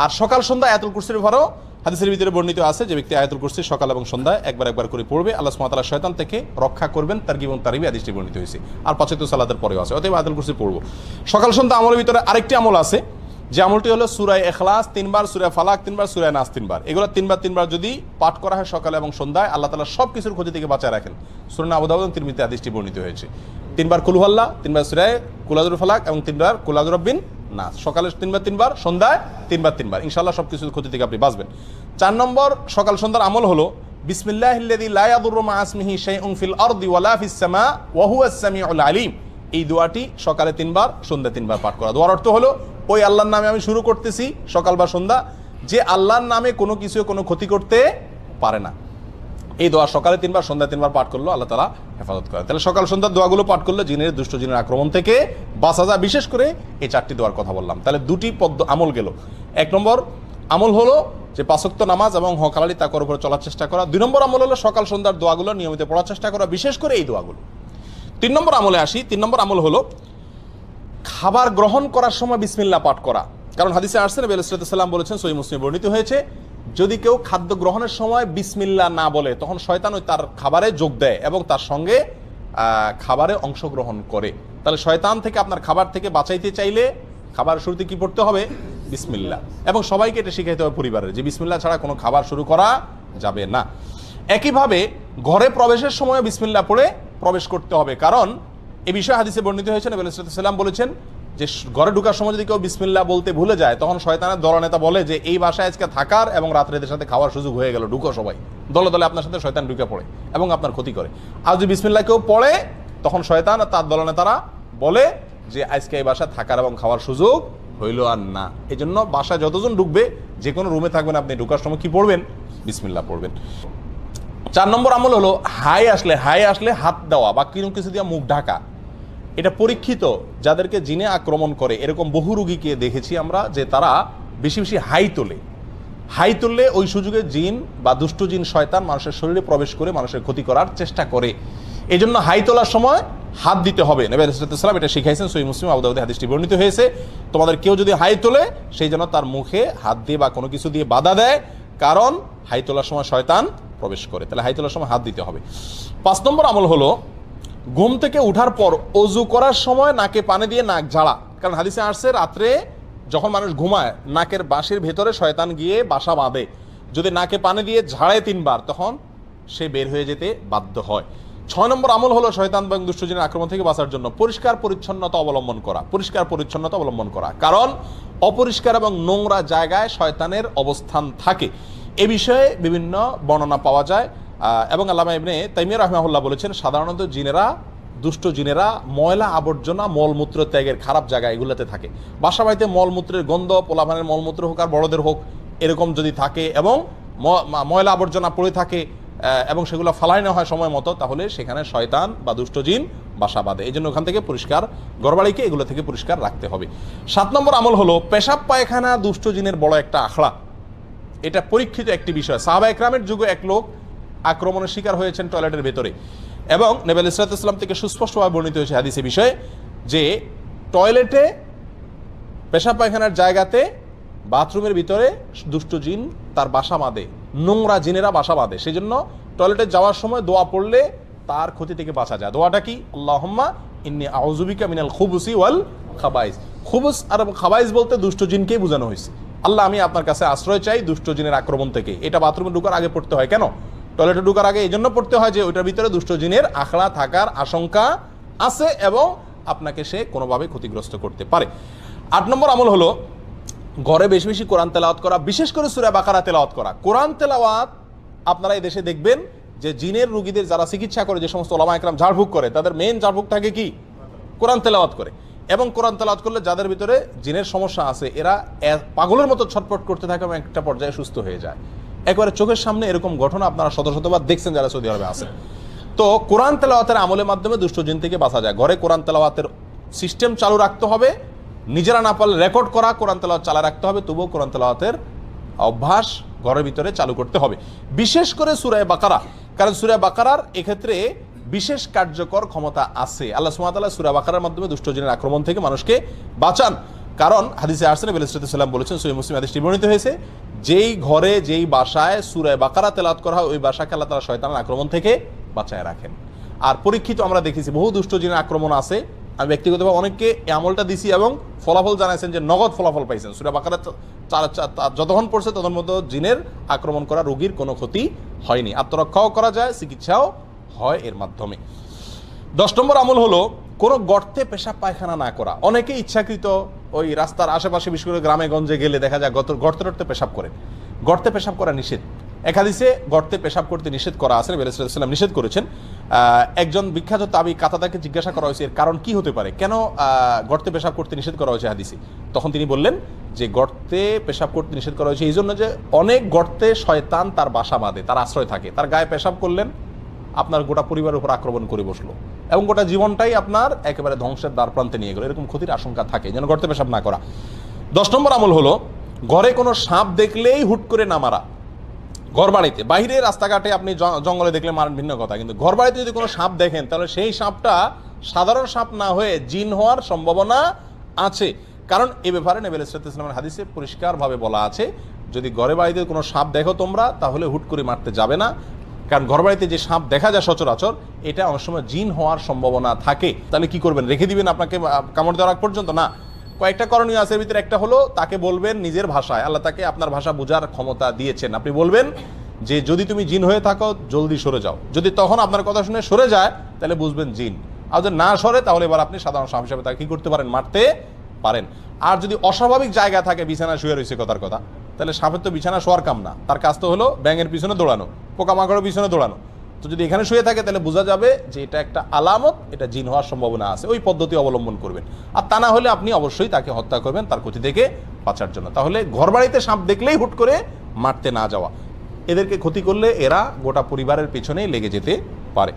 আর সকাল সন্ধ্যা আয়াতুল কুরসির পরেও হাদিসের ভিতরে বর্ণিত আছে যে ব্যক্তি আয়াতুল কুরসি সকাল এবং সন্ধ্যায় একবার করে পড়বে, আল্লাহ সুবহানাহু ওয়া তাআলা শয়তান থেকে রক্ষা করবেন। তারগীব এবং তারহিবে হাদিসটি বর্ণিত হয়েছে। আর 5 ওয়াক্ত সালাতের পরেও আছে। অতএব আয়াতুল কুরসি পড়বো। সকাল সন্ধ্যা আমলের ভিতরে আরেকটি আমল আছে, যে আমলটি হলো সূরা ইখলাস 3 বার, সূরা ফালাক 3 বার, সূরা নাস 3 বার। এগুলো 3 বার যদি পাঠ করা হয় সকালে এবং সন্ধ্যায়, আল্লাহ তাআলা সব কিছুর ক্ষতি থেকে বাঁচায় রাখেন। সুনান আবু দাউদ এবং তিরমিজিতে হাদিসটি বর্ণিত হয়েছে। 3 বার কুল হুয়াল্লাহ, 3 বার সূরা কুল আযুর ফালাক এবং 3 বার কুল আযুর রাব্বিন নাস। সকালে 3 বার, সন্ধ্যায় 3 বার। ইনশাআল্লাহ সব কিছুর ক্ষতি থেকে আপনি বাঁচবেন। 4 নম্বর সকাল সন্ধ্যার আমল হলো বিসমিল্লাহিল্লাযী লা ইয়াদুররু মা ইসমিহি শাইউন ফিল আরদি ওয়ালা ফিস সামা ওয়া হুয়াস সামিউল আলিম। এই দোয়াটি সকালে 3 বার, সন্ধ্যায় 3 বার পাঠ করা। দোয়ার অর্থ হলো, ওই আল্লাহর নামে আমি শুরু করতেছি সকাল বা সন্ধ্যা, যে আল্লাহর নামে কোনো কিছু কোনো ক্ষতি করতে পারে না। এই দোয়া সকালে 3 বার, সন্ধ্যায় 3 বার পাঠ করলো আল্লাহ তাআলা হেফাজত করে। তাহলে সকাল সন্ধ্যার দোয়াগুলো পাঠ করলে জিনের, দুষ্ট জিনের আক্রমণ থেকে বাঁচা যায়। বিশেষ করে এই 4টি দোয়ার কথা বললাম। তাহলে 2টি আমল গেল। 1 নম্বর আমল হলো যে 5 ওয়াক্ত নামাজ এবং হক হালালি তাকওয়ার উপরে চলার চেষ্টা করা। 2 নম্বর আমল হলো সকাল সন্ধ্যার দোয়াগুলো নিয়মিত পড়ার চেষ্টা করা, বিশেষ করে এই দোয়াগুলো। 3 নম্বর আমলে আসি। 3 নম্বর আমল হলো খাবার গ্রহণ করার সময় বিসমিল্লাহ পাঠ করা। কারণ হাদিসে আসছে, নবী আলাইহিস সালাম বলেছেন, সহিহ মুসলিমে বর্ণিত হয়েছে, যদি কেউ খাদ্য গ্রহণের সময় বিসমিল্লাহ না বলে, তখন শয়তান ওই তার খাবারে যোগ দেয় এবং তার সঙ্গে খাবারে অংশগ্রহণ করে। তাহলে শয়তান থেকে, আপনার খাবার থেকে বাঁচাইতে চাইলে খাবার শুরুতে কি পড়তে হবে? বিসমিল্লাহ। এবং সবাইকে এটা শিখাইতে হবে পরিবারের, যে বিসমিল্লাহ ছাড়া কোনো খাবার শুরু করা যাবে না। একইভাবে ঘরে প্রবেশের সময় বিসমিল্লাহ পড়ে প্রবেশ করতে হবে। কারণ এই বিষয়ে হাদিসে বর্ণিত হয়েছে, নবী আলাইহিস সালাম বলেছেন যে ঘরে ঢোকার সময় যদি কেউ বিসমিল্লাহ বলতে ভুলে যায়, তখন শয়তানের দলনেতা বলে যে এই বাসায় আজকে থাকার এবং রাত্রে এদের সাথে খাওয়ার সুযোগ হয়ে গেল, ঢুকো সবাই। দলে দলে আপনার সাথে শয়তান ঢুকে পড়ে এবং আপনার ক্ষতি করে। আর যদি বিসমিল্লাহ কেউ পড়ে, তখন শয়তান আর তার দলনেতারা বলে যে আজকে এই বাসায় থাকার এবং খাওয়ার সুযোগ হইল আর না। এই জন্য বাসায় যতজন ঢুকবে, যে কোনো রুমে থাকবেন, আপনি ঢুকার সময় কি পড়বেন? বিসমিল্লাহ পড়বেন। 4 নম্বর আমল হলো হাই আসলে হাত দেওয়া বা কিছু দিয়ে মুখ ঢাকা। এটা পরীক্ষিত, যাদেরকে জিনে আক্রমণ করে, এরকম বহু রোগীকে দেখেছি আমরা, যে তারা বেশি বেশি হাই তোলে ওই সুযোগে জিন বা দুষ্ট জিন, শয়তান মানুষের শরীরে প্রবেশ করে মানুষের ক্ষতি করার চেষ্টা করে। এই জন্য হাই তোলার সময় হাত দিতে হবে। নবী আলাইহিস সালাম এটা শিখাইছেন, সহিহ মুসলিম, আবু দাউদে হাদিসটি বর্ণিত হয়েছে। তোমাদের কেউ যদি হাই তোলে, সেই জন্য তার মুখে হাত দিয়ে বা কোনো কিছু দিয়ে বাধা দেয়, কারণ হাই তোলার সময় শয়তান প্রবেশ করে। তাহলে হাই তোলার সময় হাত দিতে হবে। 5 নম্বর আমল হলো ঘুম থেকে উঠার পর অজু করার সময় নাকে পানি দিয়ে নাক ঝাড়া। কারণ হাদিসে আসছে, রাত্রে যখন মানুষ ঘুমায়, নাকের বাঁশির ভেতরে শয়তান গিয়ে বাসা বাঁধে। যদি নাকে পানি দিয়ে ঝাড়ে 3 বার, তখন সে বের হয়ে যেতে বাধ্য হয়। 6 নম্বর আমল হলো শয়তান এবং দুষ্ট জিনের আক্রমণ থেকে বাঁচার জন্য পরিষ্কার পরিচ্ছন্নতা অবলম্বন করা। কারণ অপরিষ্কার এবং নোংরা জায়গায় শয়তানের অবস্থান থাকে। এ বিষয়ে বিভিন্ন বর্ণনা পাওয়া যায় এবং আল্লামা ইবনে তাইমিয়া রাহিমাহুল্লাহ বলেছেন, সাধারণত দুষ্ট জিনেরা ময়লা আবর্জনা, মলমূত্র ত্যাগের খারাপ জায়গা এগুলোতে থাকে। বাসা বাড়িতে মলমূত্রের গন্ধ, পোলাপানের মলমূত্র হোক আর বড়দের হোক, এরকম যদি থাকে এবং ময়লা আবর্জনা পড়ে থাকে, এবং সেগুলো ফালাই না হয় সময় মতো, তাহলে সেখানে শয়তান বা দুষ্ট জিন বাসা বাঁধে। এই জন্য ওখান থেকে পরিষ্কার, ঘরবাড়িকে এগুলো থেকে পরিষ্কার রাখতে হবে। 7 নম্বর আমল হলো পেশাব পায়খানা দুষ্ট জিনের বড় একটা আখড়া। এটা পরীক্ষিত একটি বিষয়। সাহাবা একরামের যুগে এক লোক আক্রমণের শিকার হয়েছেন টয়লেটের ভেতরে, এবং নবী আলাইহিস সালাম থেকে সুস্পষ্টভাবে বর্ণিত হয়েছে হাদিসে বিষয়ে যে টয়লেটে, পেশাব পায়খানার জায়গাতে, বাথরুমের ভিতরে দুষ্ট জিন তার বাসা বাঁধে, নোংরা জিনেরা বাসা বাঁধে। সেই জন্য টয়লেটে যাওয়ার সময় দোয়া পড়লে তার ক্ষতি থেকে বাঁচা যায়। দোয়াটা কি? আল্লাহুম্মা ইন্নী আউযু বিকা মিনাল খুবুসি ওয়াল খাবাইস। খুবুস আর খাবাইস বলতে দুষ্ট জিনকেই বোঝানো হয়েছে। আল্লাহ, আমি আপনার কাছে আশ্রয় চাই দুষ্ট জিনের আক্রমণ থেকে। এটা বাথরুমে ঢোকার আগে পড়তে হয়। কেন? টয়লেটে ঢোকার আগে এই জন্য পড়তে হয় যে ওইটার ভিতরে দুষ্ট জিনের আখড়া থাকার আশঙ্কা আছে এবং আপনাকে সে কোনোভাবে ক্ষতিগ্রস্ত করতে পারে। 8 নম্বর আমল হলো ঘরে বেশি বেশি কোরআন তেলাওয়াত করা, বিশেষ করে সূরা বাকারা তেলাওয়াত করা। কোরআন তেলাওয়াত আপনারা এই দেশে দেখবেন যে জিনের রোগীদের যারা চিকিৎসা করে, যে সমস্ত ওলামা একরাম ঝাড়ফুঁক করে, তাদের মেইন ঝাড়ফুঁক থাকে কি? কোরআন তেলাওয়াত করে। এবং কোরআন তেলাওয়াত করলে যাদের ভিতরে জিনের সমস্যা আছে এরা পাগলের মতো ছটফট করতে থাকে এবং একটা পর্যায়ে সুস্থ হয়ে যায়। একবারে চোখের সামনে এরকম ঘটনা আপনারা শত শতবার দেখছেন যারা সৌদি আরবে আছেন। তো কোরআন তেলাওয়াতের আমলের মাধ্যমে দুষ্ট জিন থেকে বাঁচা যায়। ঘরে কোরআন তেলাওয়াতের সিস্টেম চালু রাখতে হবে, নিজেরা না পারলে রেকর্ড করা কোরআন তেলাওয়াত চালা রাখতে হবে, তবুও কোরআন তেলাওয়াতের অভ্যাস ঘরের ভিতরে চালু করতে হবে, বিশেষ করে সূরা বাকারা। কারণ সূরা বাকারার এক্ষেত্রে বিশেষ কার্যকর ক্ষমতা আছে। আল্লাহ সুবহানাহু ওয়া তাআলা সূরা বাকারার মাধ্যমে দুষ্ট জিনের আক্রমণ থেকে মানুষকে বাঁচান। কারণ হাদিসে আসছে, নবী সাল্লাল্লাহু আলাইহি ওয়াসাল্লাম বলেছেন, সহিহ মুসলিম হাদিসটি বর্ণিত হয়েছে, যেই ঘরে যেই বাসায় সূরা বাকারা তেলাওয়াত করা হয় ওই বাসাকে আল্লাহ তাআলা শয়তানের আক্রমণ থেকে বাঁচায় রাখেন। আর পরীক্ষিত আমরা দেখেছি বহু দুষ্ট জিনের আক্রমণ আছে। আমি ব্যক্তিগতভাবে অনেককে এই আমলটা দিছি এবং ফলাফল জানাইছেন যে নগদ ফলাফল পাইছেন। সূরা বাকারা যতক্ষণ পড়ছে তখন মতো জিনের আক্রমণ করা রোগীর কোনো ক্ষতি হয়নি, আত্মরক্ষাও করা যায়, চিকিৎসাও হয় এর মাধ্যমে। 10 নম্বর আমল হলো কোনো গর্তে পেশাব পায়খানা না করা। অনেকে ইচ্ছাকৃত ওই রাস্তার আশেপাশে, বিশেষ করে গ্রামে গঞ্জে গেলে দেখা যায় গর্তে টর্তে পেশাব করেন। গর্তে পেশাব করা নিষেধ। এক হাদিসে গর্তে পেশাব করতে নিষেধ করা আছে, নবী সাল্লাল্লাহু আলাইহি ওয়াসাল্লাম নিষেধ করেছেন। একজন বিখ্যাত তাবি কাতাদাকে জিজ্ঞাসা করা হয়েছে এর কারণ কি হতে পারে, কেন গর্তে পেশাব করতে নিষেধ করা হয়েছে হাদিসে। তখন তিনি বললেন যে গর্তে পেশাব করতে নিষেধ করা হয়েছে এই জন্য যে অনেক গর্তে শয়তান তার বাসা বাঁধে, তার আশ্রয় থাকে। তার গায়ে পেশাব করলেন, আপনার গোটা পরিবারের উপর আক্রমণ করে বসলো এবং গোটা জীবনটাই আপনার একেবারে ধ্বংসের দ্বার প্রান্তে নিয়ে গেল, এরকম ক্ষতির আশঙ্কা থাকে, যেন গর্তে পেশাব না করা। 10 নম্বর আমল হলো ঘরে কোনো সাপ দেখলেই হুট করে না মারা। ঘর বাড়িতে, বাইরে রাস্তাঘাটে আপনি জঙ্গলে দেখলে মারেন ভিন্ন কথা, কিন্তু ঘর বাড়িতে যদি কোনো সাপ দেখেন তাহলে সেই সাপটা সাধারণ সাপ না হয়ে জিন হওয়ার সম্ভাবনা আছে। কারণ এ ব্যাপারে নবী সাল্লাল্লাহু আলাইহি ওয়াসাল্লামের হাদিসে পরিষ্কারভাবে বলা আছে, যদি ঘরে বাড়িতে কোনো সাপ দেখো তোমরা তাহলে হুট করে মারতে যাবে না। কারণ ঘর বাড়িতে যে সাপ দেখা যায় সচরাচর, এটা অনেক সময় জিন হওয়ার সম্ভাবনা থাকে। তাহলে কি করবেন? রেখে দিবেন আপনাকে কামড় দেওয়ার আগ পর্যন্ত? না, কয়েকটা করণীয় আছে। এর ভিতরে একটা হলো তাকে বলবেন নিজের ভাষায়, আল্লাহ তাকে আপনার ভাষা বোঝার ক্ষমতা দিয়েছেন, আপনি বলবেন যে যদি তুমি জিন হয়ে থাকো জলদি সরে যাও। যদি তখন আপনার কথা শুনে সরে যায় তাহলে বুঝবেন জিন, আর যদি না সরে তাহলে এবার আপনি সাধারণ সাপ হিসাবে তাকে কি করতে পারেন? মারতে পারেন। আর যদি অস্বাভাবিক জায়গা থাকে, বিছানা শুয়ে রয়েছে কথার কথা, তাহলে সাপের তো বিছানা শোয়ার কাম না, তার কাজ তো হলো ব্যাঙের পিছনে দৌড়ানো, পোকামাকড়ের পিছনে দৌড়ানো। তো যদি এখানে শুয়ে থাকে তাহলে বোঝা যাবে যে এটা একটা আলামত, এটা জিন হওয়ার সম্ভাবনা আছে, ওই পদ্ধতি অবলম্বন করবেন। আর তা না হলে আপনি অবশ্যই তাকে হত্যা করবেন তার ক্ষতি থেকে বাঁচার জন্য। তাহলে ঘর বাড়িতে সাপ দেখলেই হুট করে মারতে না যাওয়া, এদেরকে ক্ষতি করলে এরা গোটা পরিবারের পেছনেই লেগে যেতে পারে।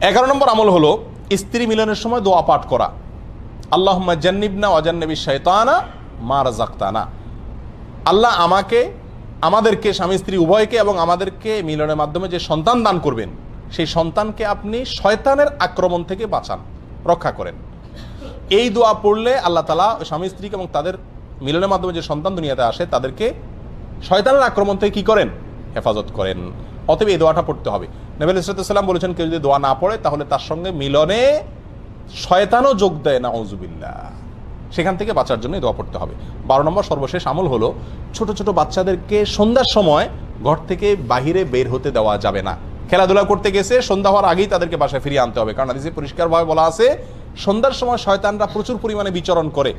11 নম্বর আমল হলো স্ত্রী মিলনের সময় দোয়া পাঠ করা, আল্লাহুম্মা জান্নিবনা ওয়া জান্নিবিশ শাইতানা মা রাযাকতানা। আল্লাহ আমাদেরকে, স্বামী স্ত্রী উভয়কে এবং আমাদেরকে মিলনের মাধ্যমে যে সন্তান দান করবেন, সেই সন্তানকে আপনি শয়তানের আক্রমণ থেকে বাঁচান, রক্ষা করেন। এই দোয়া পড়লে আল্লাহ তাআলা স্বামী স্ত্রীকে এবং তাদের মিলনের মাধ্যমে যে সন্তান দুনিয়াতে আসে তাদেরকে শয়তানের আক্রমণ থেকে কি করেন? হেফাজত করেন। অতএব এই দোয়াটা পড়তে হবে। নবী সাল্লাল্লাহু আলাইহি ওয়াসাল্লাম বলেছেন কেউ যদি দোয়া না পড়ে তাহলে তার সঙ্গে মিলনে শয়তানও যোগ দেয়, নাউযুবিল্লাহ। সেখান থেকে বাঁচার জন্য দোয়া পড়তে হবে। 12 নম্বর সর্বশেষ আমল হলো ছোট ছোট বাচ্চাদেরকে সন্ধ্যার সময় ঘর থেকে বাহিরে বের হতে দেওয়া যাবে না। খেলাধুলা করতে গেছে, সন্ধ্যা হওয়ার আগেই তাদেরকে বাসায় ফিরিয়ে আনতে হবে। কারণ হাদিসে পরিষ্কারভাবে বলা আছে সন্ধ্যার সময় শয়তানরা প্রচুর পরিমাণে বিচরণ করে।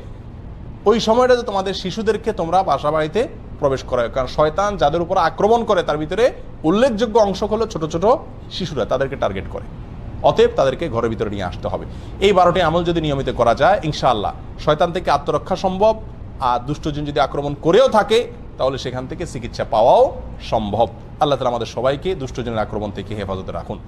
ওই সময়টাতে তোমাদের শিশুদেরকে তোমরা বাসা বাড়িতে প্রবেশ করে, কারণ শয়তান যাদের উপর আক্রমণ করে তার ভিতরে উল্লেখযোগ্য অংশ হলো ছোট ছোট শিশুরা, তাদেরকে টার্গেট করে। অতএব তাদেরকে ঘরের ভিতরে নিয়ে আসতে হবে। এই 12টি আমল যদি নিয়মিত করা যায় ইনশাআল্লাহ শয়তান থেকে আত্মরক্ষা সম্ভব। আর দুষ্টজিন যদি আক্রমণ করেও থাকে তাহলে সেখান থেকে চিকিৎসা পাওয়াও সম্ভব। আল্লাহ তাআলা আমাদের সবাইকে দুষ্টজনের আক্রমণ থেকে হেফাজতে রাখুন।